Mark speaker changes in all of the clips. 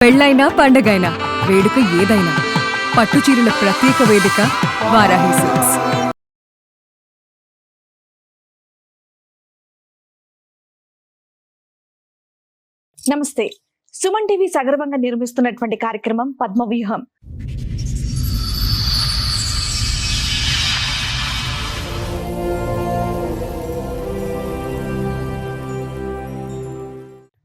Speaker 1: పెళ్ళైనా పండగైనా వేడుక ఏదైనా పట్టుచీరల ప్రత్యేక వేదిక వారాహి సిల్క్స్.
Speaker 2: నమస్తే. సుమన్ టీవీ సగర్వంగా నిర్మిస్తున్నటువంటి కార్యక్రమం పద్మవ్యూహం.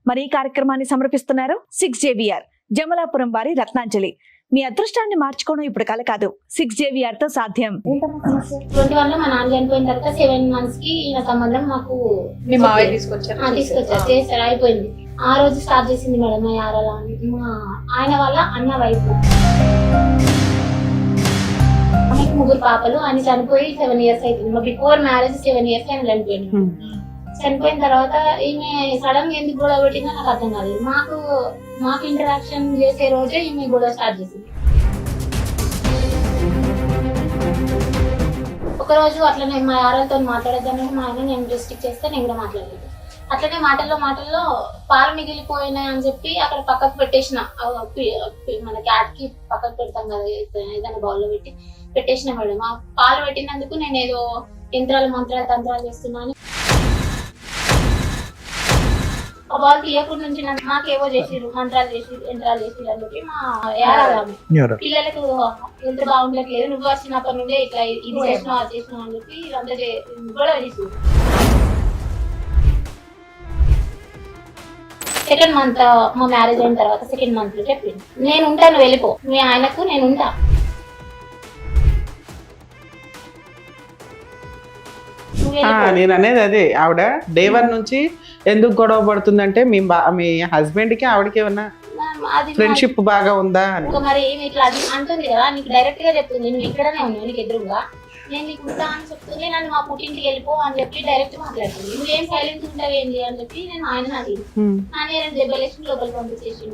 Speaker 2: మరి ఈ కార్యక్రమాన్ని సమర్పిస్తున్నారు 6JVR జమలాపురం వారి రత్నాంజలి. మీ అదృష్టాన్ని మార్చుకోవడం ఇప్పుడు కల కాదు, 6JVR తో సాధ్యం.
Speaker 3: 21 లో మా నాన్న చనిపోయిన తర్వాత 7 months కి ఈయన సంబంధం మాకు
Speaker 2: మీ మావయ్య తీసుకొచ్చారు
Speaker 3: చేశారు, అయిపోయింది. ఆ రోజు స్టార్ట్ చేసింది మేడం మా యారాల అని. మా ఆయన వాళ్ళ అన్న వైపు, ఆమెకు 3 పాపలు. ఆయన చనిపోయి 7 years అవుతుంది. మా బిఫోర్ మ్యారేజ్ 7 years ఆయన చనిపోయింది. చనిపోయిన తర్వాత ఈమె సడన్ గా ఎందుకు గొడవ పెట్టిందో నాకు అర్థం కాలేదు. మాకు ఇంటరాక్షన్ చేసే రోజే ఈమె గొడవ స్టార్ట్ చేసింది. ఒక రోజు అట్లనే మా యారాలతో మాట్లాడేద్దామని మా ఆయన నేను రెస్ట్రిక్ట్ చేస్తే నేను కూడా మాట్లాడలేదు. అట్లనే మాటల్లో పాలు మిగిలిపోయినాయి అని చెప్పి అక్కడ పక్కకు పెట్టేసిన, మన క్యాట్ కి పక్కకు పెడతాం కదా ఏదైనా బౌల్లో పెట్టేసిన మేడం. ఆ పాలు పెట్టినందుకు నేను ఏదో మంత్రాలు తంత్రాలు చేస్తున్నాను, ఆ బాల్ తీయకుండా నుంచి నాకేవో చేసిరు, మంత్రాలు చేసిరు, యంత్రాలు చేసిరు అని చెప్పి మా యారాలు పిల్లలకు ఎంత బాగుండట్లేదు, నువ్వు వచ్చినప్పటి నుండే ఇట్లా ఇది చేసినావు అది చేసినావు అని చెప్పి ఇదంతా గొడవ చేసి. సెకండ్ మంత్ మా మ్యారేజ్ అయిన తర్వాత సెకండ్ మంత్ లో చెప్పింది, నేను ఉంటాను వెళ్ళిపో, మీ ఆయనకు నేను ఉంటా.
Speaker 4: నేను అనేది అదే, ఆవిడ డే 1 నుంచి ఎందుకు గొడవ పడుతుందంటే మీ హస్బెండ్ కి ఆవిడకి ఏమన్నా ఫ్రెండ్షిప్ బాగా ఉందా అని.
Speaker 3: మరి ఏమి ఇట్లా అంటుంది కదా, నీకు డైరెక్ట్ గా చెప్తుంది, నువ్వు ఇక్కడనే ఉన్నావు నీకు ఎదురుగా, నేను నీకు ఉంటా అని చెప్తుంది. నన్ను మా పుట్టింటికి వెళ్ళిపో అని చెప్పి డైరెక్ట్ మాట్లాడుతుంది. నువ్వేం సైలెంట్ ఉంటావు ఏంటి అని చెప్పి నేను ఆయన అడిగి నాన్న 2 దెబ్బలేసి లోపలికి పంపించేసి.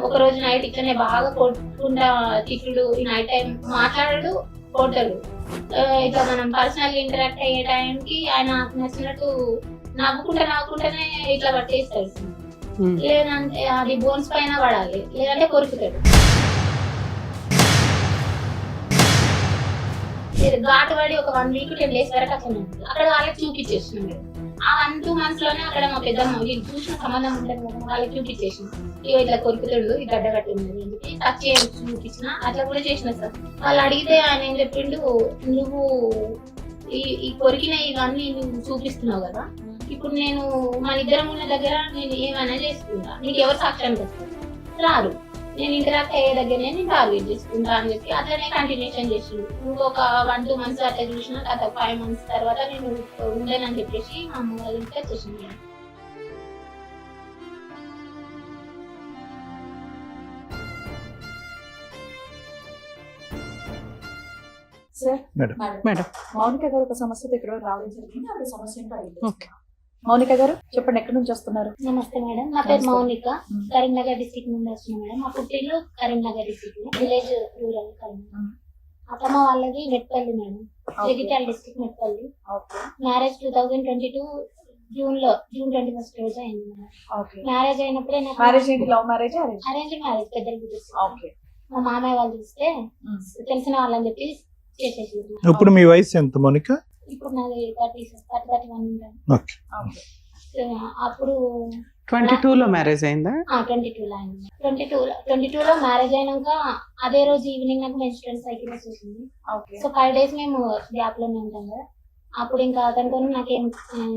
Speaker 3: ఒక రోజు నైట్ ఇట్లనే బాగా కొట్టుకుంటా తిట్టుడు, ఈ నైట్ టైం మాట్లాడాడు, కొట్టాడు. ఇట్లా మనం పర్సనల్ ఇంటరాక్ట్ అయ్యే టైంకి ఆయన నచ్చినట్టు నవ్వుకుంటానే ఇట్లా పట్టేస్తాడు. లేదంటే అది బోన్స్ పైన పడాలి, లేదంటే కొరుకుతాడు. ఘాటు పడి ఒక 1 week 10 days వరకు అట్లా అక్కడ వాళ్ళకి చూపించేస్తున్నాడు. ఆ 1-2 months లోనే అక్కడ మా పెద్దమ్మ వీళ్ళు చూసిన సంబంధం ఉంటుంది కదా, వాళ్ళకి చూపించేసిన, ఇగో ఇట్లా కొరుకుతాడు, ఈ గడ్డ కట్టింది అని చెప్పి టచ్ చేసి చూపించిన. అట్లా కూడా చేసిన సార్. వాళ్ళు అడిగితే ఆయన ఏం చెప్పిండు, నువ్వు ఈ కొరికిన ఇవన్నీ నువ్వు చూపిస్తున్నావు కదా, ఇప్పుడు నేను మన ఇద్దరం ఉన్న దగ్గర నేను ఏమైనా చేసుకుంటా, నీకు ఎవరు సాక్ష్యానికి వస్తారు రారు, నేను ఇంటరాక్ట్ అయ్యే దగ్గరనే నేను టార్గెట్ చేసుకుంటా అని చెప్పి అట్లనే కంటిన్యూషన్ చేసిండు. ఇంకొక 1-2 months అట్లా చూసిన తర్వాత 5 months తర్వాత నేను ఉండేనని చెప్పేసి మా అమ్మ వాళ్ళ ఇంటికి వచ్చేసింది.
Speaker 2: సార్,
Speaker 4: మేడం
Speaker 2: మౌనిక గారు ఒక సమస్యతో ఇక్కడ రావడం జరిగింది. ఆవిడ సమస్య ఏంటో అడిగి. మౌనిక గారు చెప్పండి, ఎక్కడి నుంచి వస్తున్నారు?
Speaker 3: నమస్తే మేడం, నా పేరు మౌనిక, కరీంనగర్ డిస్ట్రిక్ట్ నుండి వస్తున్నా మేడం. మా పుట్టిల్లు Karimnagar district, village rural Karimnagar. అత్తమ్మ వాళ్ళది Metpalli madam, Jagtial district Metpalli. Marriage 2022 June 21st రోజు అయింది మేడం. మ్యారేజ్ అయినప్పుడే
Speaker 2: మ్యారేజ్ ఏంటి, లవ్ మ్యారేజ్
Speaker 3: అరేంజ్ మ్యారేజ్ పెద్దలు మా మామయ్య వాళ్ళు చూస్తే తెలిసిన వాళ్ళని చెప్పి చేసేసి.
Speaker 5: ఇప్పుడు మీ వయసు ఎంత మౌనిక?
Speaker 3: ఇప్పుడు నాది 31 ఉంటాను. అప్పుడు
Speaker 4: 22 లో మ్యారేజ్ అయిందా?
Speaker 3: 22 లో అయింది. 22 లో మ్యారేజ్ అయినాక అదే రోజు ఈవినింగ్ నాకు మెన్స్ట్రువల్ సైకిల్ వచ్చేసింది. సో 5 days మేము గ్యాప్ లోనే ఉంటాం కదా. అప్పుడు ఇంకా అతనితో నాకేం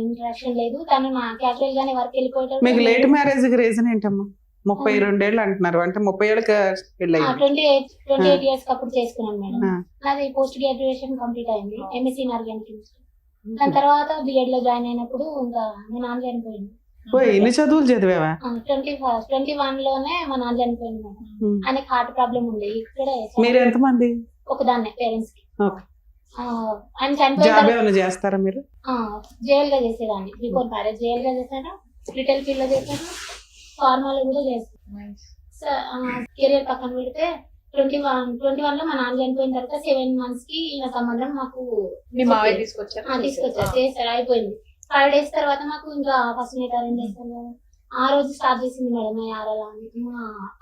Speaker 3: ఇంటరాక్షన్ లేదు, తను నా క్యాజువల్ గానే వర్క్ వెళ్ళిపోయాడు.
Speaker 4: మీకు లేట్ మ్యారేజ్ కి రీజన్ ఏంటమ్మా? 32 ఏళ్ళు అంటున్నారు, అంటే 30 ఏళ్ళకి పెళ్ళి
Speaker 3: 28 years అప్పుడు చేసుకున్నాను మేడం. నాది పోస్ట్ గ్రాడ్యుయేషన్ కంప్లీట్ అయింది, ఎంఎస్సీ ఇన్ ఆర్గానిక్ కెమిస్ట్రీ. దాని తర్వాత బిఎడ్ లో జాయిన్ అయినప్పుడు ఇంకా మా నాన్న చనిపోయింది.
Speaker 4: ఎన్ని చదువులు చదివావా?
Speaker 3: 21 లోనే మా నాన్న చనిపోయింది మేడం. ఆయనకి హార్ట్ ప్రాబ్లం ఉంది. ఇక్కడే
Speaker 4: మీరు ఎంత మంది?
Speaker 3: ఒకదాన్నే పేరెంట్స్ కి. ఆయన చనిపోయిన
Speaker 4: చేస్తారా మీరు?
Speaker 3: జైల్ గా చేసేదాన్ని, బిఫోర్ మ్యారేజ్ జైల్ గా చేశాను, రిటైల్ ఫీల్డ్ లో చేశాను, ఫార్మల్ కూడా చేస్తాను. కెరియర్ పక్కన పెడితే 21 లో మా నాన్న చనిపోయిన తర్వాత 7 months కి ఈయన సంబంధం మాకు
Speaker 2: మీ మావయ్య తీసుకొచ్చారు
Speaker 3: చేశారు, అయిపోయింది. 5 days తర్వాత మాకు ఇంకా ఫస్ట్ నైట్ అరేంజ్ చేస్తాను కదా, ఆ రోజు స్టార్ట్ చేసింది మేడం మా యారాల అని.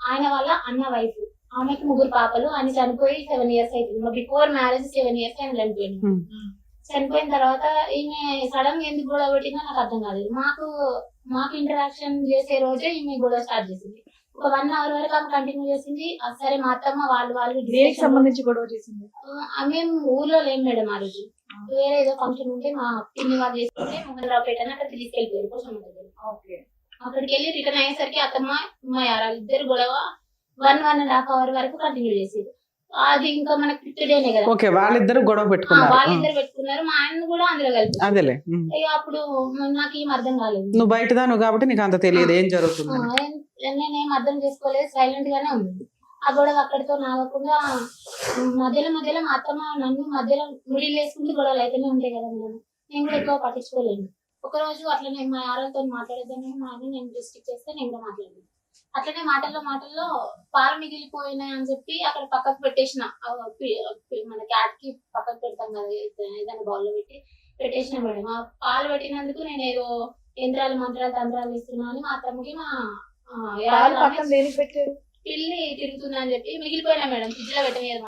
Speaker 3: ఆయన వాళ్ళ అన్న వైఫ్, ఆమెకి 3 పాపలు. ఆయన చనిపోయి 7 years అవుతుంది. మా బిఫోర్ మ్యారేజ్ 7 years ఆయన చనిపోయింది. చనిపోయిన తర్వాత ఈమె సడన్ గా ఎందుకు గొడవ పెట్టిందో నాకు అర్థం కాలేదు. మాకు ఇంటరాక్షన్ చేసే రోజే ఈమె గొడవ స్టార్ట్ చేసింది. ఒక 1 hour వరకు ఆమె కంటిన్యూ చేసింది. సరే మా అత్తమ్మ వాళ్ళు
Speaker 2: దేనికి సంబంధించి గొడవ చేసింది?
Speaker 3: మేము ఊర్లో లేము మేడం ఆ రోజు. వేరే ఏదో ఫంక్షన్ ఉంటే మా పిన్ని వాళ్ళు చేసుకుంటే మోహన్ రావు పేట అక్కడ తీసుకెళ్ళిపోయారు కోసం దగ్గర. అక్కడికి వెళ్ళి రిటర్న్ అయ్యేసరికి అత్తమ్మ మా యారాలు ఇద్దరు గొడవ 1.5 hour వరకు కంటిన్యూ చేసేది. అది ఇంకా మనకి ఫిఫ్త్ కదా.
Speaker 4: ఓకే, వాళ్ళిద్దరు గొడవ పెట్టుకున్నారు.
Speaker 3: వాళ్ళిద్దరు పెట్టుకున్నారు, మా ఆయన కూడా అందులో కలిపి.
Speaker 4: అదేలే.
Speaker 3: ఇక అప్పుడు నాకు ఏం అర్థం కాలేదు.
Speaker 4: నువ్వు బయటదాను కాబట్టి నీకు అంత తెలియదు ఏం జరుగుతుంది.
Speaker 3: నేనేం అర్థం చేసుకోలేదు, సైలెంట్ గానే ఉంది. ఆ గొడవ అక్కడితో నాగకుండా మధ్యలో మా అత్తమ్మ నన్ను మధ్యలో ముడిలు వేసుకుంటూ గొడవలు అయితేనే ఉంటాయి కదా మేడం. నేను కూడా ఎక్కువ పట్టించుకోలేను. ఒక రోజు అట్లనే మా ఆరోగ్యంతో మాట్లాడేద్దామని మా ఆయన నేను డిస్ట్రిక్ట్ చేస్తే నేను కూడా మాట్లాడలేదు. అట్లనే మాటల్లో పాలు మిగిలిపోయినాయి అని చెప్పి అక్కడ పక్కకు పెట్టేసిన. మన క్యాట్ కి పక్కకు పెడతాం కదా ఏదైనా బౌల్లో పెట్టేసిన మేడం. ఆ పాలు పెట్టినందుకు నేను ఏదో మంత్రాలు తంత్రాలు ఇస్తున్నా అని మా అత్తమ్మకి మా
Speaker 2: పెట్టారు.
Speaker 3: పిల్లి తిరుగుతుంది అని చెప్పి మిగిలిపోయినా మేడం. ఫ్రిడ్జ్ లో పెట్టలేదు,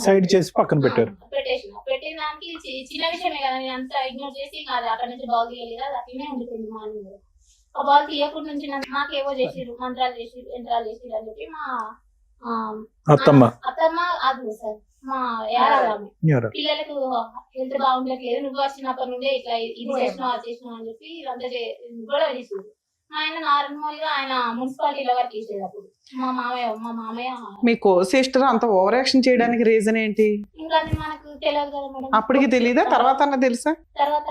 Speaker 5: సైడ్ చేసి పక్కన పెట్టారు.
Speaker 3: పెట్టిన దానికి చిన్న విషయమే కదా, నేను అంతా ఇగ్నోర్ చేసి కాదు అక్కడ నుంచి బాల్ తీయలేదు. అది అట్లనే ఉండిపోయింది మార్నింగ్. ఆ బాల్ తీయకుండా నుంచి నాకేవో చేసిరు, మంత్రాలు చేసిరు, యంత్రాలు చేసిరు అని చెప్పి మా అత్తమ్మ అది సార్ మా యారాలు పిల్లలకు హెల్త్ బాగుండట్లేదు, నువ్వు వచ్చినప్పటి నుండే ఇట్లా ఇది చేసినావు అది చేసినావు అని చెప్పి ఇదంతా గొడవ చేసింది. ఆయన నార్మల్ గా ఆయన మున్సిపాలిటీలో వర్క్ చేసేది. అప్పుడు మా మామయ్య
Speaker 4: మీకు సిస్టర్ అంత ఓవర్ యాక్షన్ చేయడానికి రీజన్ ఏంటి?
Speaker 3: ఇంకా అది మనకు తెలియదు కదా మేడం.
Speaker 4: అప్పటికి తెలీదా? తర్వాత తెలుసా?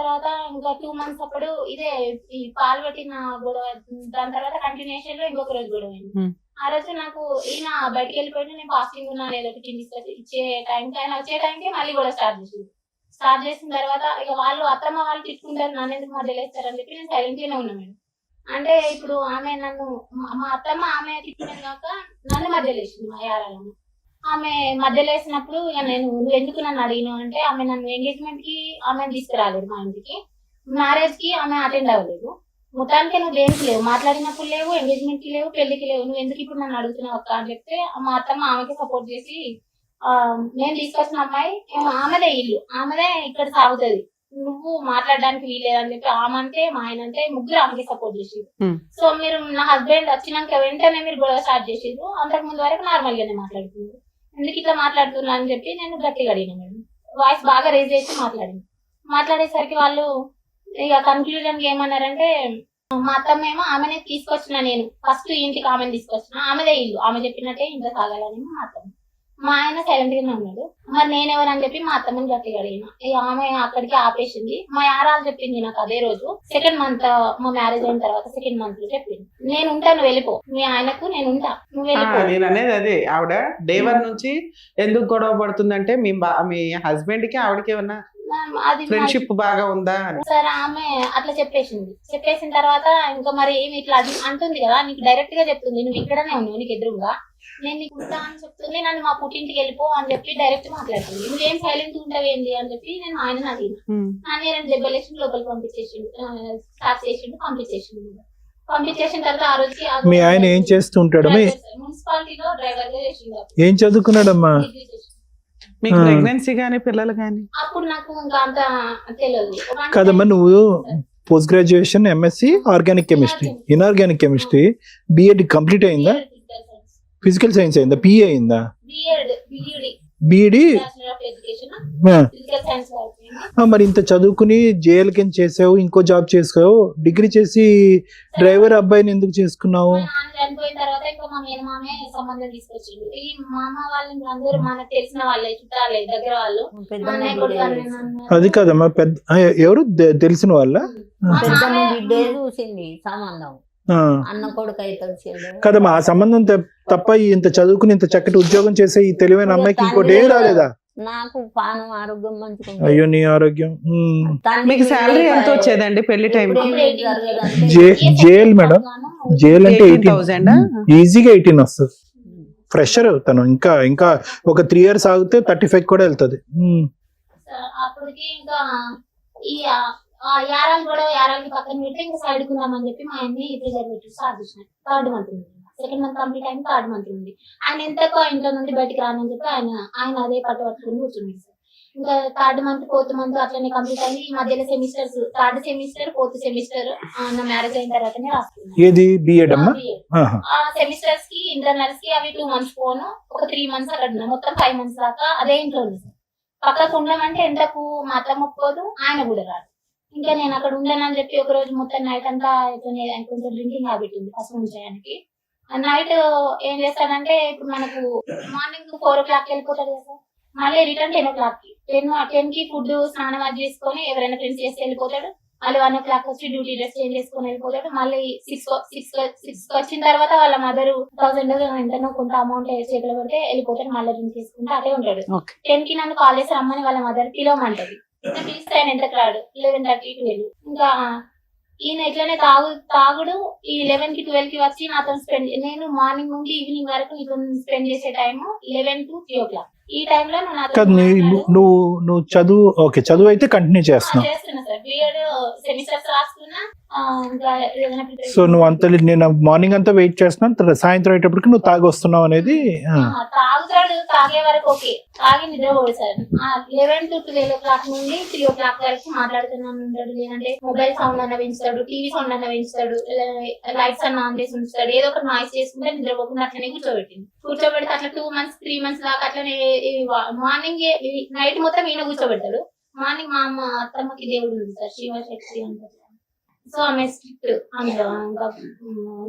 Speaker 3: తర్వాత ఇంకా 2 months అప్పుడు ఇదే ఈ పాలు పెట్టిన గొడవ. దాని తర్వాత కంటిన్యూషన్ లో ఇంకొక రోజు గొడవ అయింది. ఆ రోజు నాకు ఈయన బయటకు వెళ్ళిపోయినా నేను ఫాస్టింగ్ ఉన్నాను ఏదో ఒకటి ఇచ్చే టైంకి, ఆయన వచ్చే టైంకి మళ్ళీ గొడవ స్టార్ట్ చేసిన తర్వాత ఇక వాళ్ళు అత్తమ్మ వాళ్ళు తిట్టుకుంటారు, నన్ను ఎందుకు మధ్యలో వేస్తారని చెప్పి నేను సైలెంట్ గానే ఉన్నా మేడం. అంటే ఇప్పుడు ఆమె నన్ను మా అత్తమ్మ ఆమె తిట్టినది కాక నన్ను మధ్యలో వేసింది మా యారాలను. ఆమె మధ్యలో వేసినప్పుడు ఇక నువ్వు ఎందుకు నన్ను అడిగినావు అంటే, ఆమె నన్ను ఎంగేజ్మెంట్ కి ఆమె తీసుకురాలేదు మా ఇంటికి, మ్యారేజ్ కి ఆమె అటెండ్ అవ్వలేదు. మొత్తానికి నువ్వు దేనికి లేవు, మాట్లాడినప్పుడు లేవు, ఎంగేజ్మెంట్ కి లేవు, పెళ్లికి లేవు, నువ్వు ఎందుకు ఇప్పుడు నన్ను అడుగుతున్నావు అక్క అని చెప్తే మా అత్తమ్మ ఆమెకి సపోర్ట్ చేసి నేను తీసుకొచ్చిన అమ్మాయి ఆమెదే ఇల్లు, ఆమెదే ఇక్కడ సాగుతుంది, నువ్వు మాట్లాడడానికి వీలేదని చెప్పి ఆమె అంటే మా ఆయన అంటే ముగ్గురు ఆమెకి సపోర్ట్ చేసేది. సో మీరు నా హస్బెండ్ వచ్చినాక వెంటనే మీరు గొడవ స్టార్ట్ చేసేది. అంతకు ముందు వరకు నార్మల్ గానే మాట్లాడుతున్నారు, ఎందుకు ఇట్లా మాట్లాడుతున్నా అని చెప్పి నేను గట్టిగా అడిగిన మేడం. వాయిస్ బాగా రేజ్ చేసి మాట్లాడేసరికి వాళ్ళు ఇక కన్క్లూజన్ కి ఏమన్నారంటే, మా అత్తమ్మ ఏమో ఆమెనే తీసుకొచ్చిన, నేను ఫస్ట్ ఇంటికి ఆమెను తీసుకొచ్చిన, ఆమెదే ఇల్లు, ఆమె చెప్పినట్టే ఇంట్లో సాగాలని మా అత్తమ్మ. మా ఆయన సైలెంట్ గానే ఉన్నాడు. మరి నేనెవరని చెప్పి మా అత్తమ్మని గట్టిగా అడిగిన. ఆమె అక్కడికి ఆపేసింది. మా యారాలు చెప్పింది నాకు అదే రోజు 2nd month మా మ్యారేజ్ అయిన తర్వాత 2nd month లో చెప్పింది, నేను ఉంటా నువ్వు వెళ్ళిపో, మీ ఆయనకు నేను ఉంటా నువ్వు వెళ్ళిపో.
Speaker 4: నేను అనేది అదే, ఆవిడ డే 1 నుంచి ఎందుకు గొడవ పడుతుందంటే మీ హస్బెండ్ కి ఆవిడకి ఏమన్నా
Speaker 3: అది
Speaker 4: ఫ్రెండ్షిప్ బాగా ఉందా అని.
Speaker 3: సరే ఆమె అట్లా చెప్పేసిన తర్వాత ఇంకా మరి ఏమి ఇట్లా అది అంటుంది కదా, నీకు డైరెక్ట్ గా చెప్తుంది, నువ్వు ఇక్కడనే ఉన్నావు నీకు ఎదురుగా, నేను నీకు ఉంటా అని చెప్తుంది, నన్ను మా పుట్టింటికి వెళ్ళిపో అని చెప్పి డైరెక్ట్ మాట్లాడుతుంది. నువ్వేం సైలెంట్ ఉంటావేంది అని చెప్పి నేను ఆయన అడిగిన. నన్ను 2 దెబ్బలేసి లోపలికి పంపించేసిండు. పంపించేసిన తర్వాత ఆ రోజుకి
Speaker 5: మీ ఆయన ఏం చేస్తుంటాడు?
Speaker 3: మున్సిపాలిటీలో డ్రైవర్ గా చేసిండు.
Speaker 5: ఏం చదువుకున్నాడమ్మా?
Speaker 4: మీకు ప్రెగ్నెన్సీ గానీ పిల్లలు గానీ?
Speaker 3: అప్పుడు నాకు ఇంకా అంత తెలియదు
Speaker 5: కదమ్మా. నువ్వు post graduation MSc organic chemistry, inorganic chemistry, BEd complete అయిందా? ఫిజికల్ సైన్స్ అయిందా? పిఏ అయిందా? బిఈడి. మరి ఇంత చదువుకుని జేఎల్ కింద చేసావు, ఇంకో జాబ్ చేసావు, డిగ్రీ చేసి డ్రైవర్ అబ్బాయిని ఎందుకు చేసుకున్నావు?
Speaker 3: చనిపోయిన తర్వాత ఇంకా మా మేనమామే సంబంధం తీసుకొచ్చిండు. ఈ మామ వాళ్ళు అందరూ మనకు తెలిసిన వాళ్ళే, చుట్టాలే, దగ్గర వాళ్ళు.
Speaker 5: అది కాదమ్మా, పెద్ద ఎవరు తెలిసిన వాళ్ళ?
Speaker 6: చూసింది సంబంధం, అన్న కొడుకు అయితే
Speaker 5: కదమ్మా. ఆ సంబంధం తప్ప ఇంత చదువుకుని ఇంత చక్కటి ఉద్యోగం చేసే ఈ తెలివైన అమ్మాయికి ఇంకోటి ఏం రాలేదా?
Speaker 6: నాకు పానం ఆరోగ్యం మంచిగా.
Speaker 5: అయ్యో నీ ఆరోగ్యం.
Speaker 4: మీకు శాలరీ ఎంత వచ్చేదండి పెళ్లి టైం?
Speaker 5: జేఎల్ మేడం, జేఎల్ అంటే 18,000 ఈజీగా 18 వస్తుంది. ఫ్రెషర్ తను, ఇంకా ఒక 3 years ఆగితే 35 కూడా వెళ్తుంది.
Speaker 3: అప్పటికి ఇంకా ఈ యారాలు కూడా యారాలకి పక్కన పెట్టి ఇంకా సైడ్ కుందామని చెప్పి మా ఆయన్ని ప్రిజర్వేటివ్ స్టార్ట్ చేసిన. 3rd మంత్ ఉంది, 2nd మంత్ కంప్లీట్ అయింది, 3rd మంత్ ఉంది. ఆయన ఎంతకో ఇంట్లో నుండి బయటికి రానని చెప్పి ఆయన అదే పట్టుకుని కూర్చున్నాడు సార్. ఇంకా 3rd మంత్ 4th మంత్ అట్లనే కంప్లీట్ అయింది. ఈ మధ్యలో semesters 3rd semester 4th semester నా మ్యారేజ్ అయిన తర్వాతనే రాస్తున్నాను.
Speaker 5: ఏది బిఎడ్ అమ్మా?
Speaker 3: ఆ సెమిస్టర్స్ కి ఇంటర్నల్స్ కి అవి 2 months పోను, ఒక 3 months అక్కడ ఉన్నా, మొత్తం 5 months దాకా అదే ఇంట్లో ఉంది సార్. పక్కకు ఉండమంటే ఎంతకు మా అత్తమ్మ ఒప్పుకోదు, ఆయన కూడా రాదు. ఇంకా నేను అక్కడ ఉండనని చెప్పి ఒక రోజు మొత్తం నైట్ అంతా కొంచెం డ్రింకింగ్ హ్యాబిట్ ఉంది ఫస్ట్ నుంచి ఆయనకి. నైట్ ఏం చేస్తాడంటే ఇప్పుడు మనకు మార్నింగ్ 4 o'clock వెళ్ళిపోతాడు కదా సార్, మళ్ళీ రిటర్న్ 10 o'clock కి 10 కి ఫుడ్ స్నానం అది చేసుకొని ఎవరైనా ఫ్రెండ్స్ చేసి వెళ్ళిపోతాడు. మళ్ళీ 1 o'clock వచ్చి డ్యూటీ డ్రెస్ చేంజ్ చేసుకొని వెళ్ళిపోతాడు. మళ్ళీ 6 వచ్చిన తర్వాత వాళ్ళ మదర్ 1000 ఎంతనో కొంత అమౌంట్ చేతిలో పెడితే వెళ్ళిపోతాడు. మళ్ళీ డ్రింక్ చేసుకుంటే అదే ఉంటాడు. 10 కి నన్ను కాల్ చేసి రమ్మని వాళ్ళ మదర్ పిలవమంటది. పిలిస్తే ఆయన ఎంత రాడు, 11:30 కి వెళ్ళు. ఇంకా ఈయన ఇట్లనే తాగుడు ఈ 11 కి 12 కి వచ్చి నాతో స్పెండ్, నేను మార్నింగ్ నుండి ఈవినింగ్ వరకు నీతో స్పెండ్ చేసే టైం 11 to 3 o'clock. ఈ టైంలో
Speaker 5: నువ్వు చదువు ఓకే, చదువు అయితే కంటిన్యూ చేస్తున్నావు.
Speaker 3: చేస్తున్నా సార్, బిఎడ్ సెమిస్టర్స్ రాస్తున్నా.
Speaker 5: సో నువ్వు అంత నేను మార్నింగ్ అంతా వెయిట్ చేస్తున్నాను, సాయంత్రం అయ్యేటప్పటికి నువ్వు తాగి వస్తున్నావు అనేది.
Speaker 3: తాగుతాడు, తాగే వరకు ఓకే, తాగి నిద్రపోడు సార్. 11 to 12 o'clock నుండి 3 o'clock వరకు మాట్లాడుతున్నాను ఉంటాడు. లేదంటే మొబైల్ సౌండ్ అన్న పెంచుతాడు, టీవీ సౌండ్ అన్న పెంచుతాడు, లైట్స్ అన్న ఆన్ చేసి ఉంచుతాడు. ఏదో ఒక నాయిస్ చేసుకుంటే నిద్రపోకుండా అట్లనే కూర్చోబెడితే అట్లా 2 months 3 months దాకా అట్లనే మార్నింగ్ నైట్ మొత్తం ఈయన కూర్చోబెడతాడు. మార్నింగ్ మా అమ్మ అత్తమ్మకి దేవుడు ఉంది సార్, శివశక్తి అంటారు. సో ఆమె స్ట్రిక్ట్, అందులో ఇంకా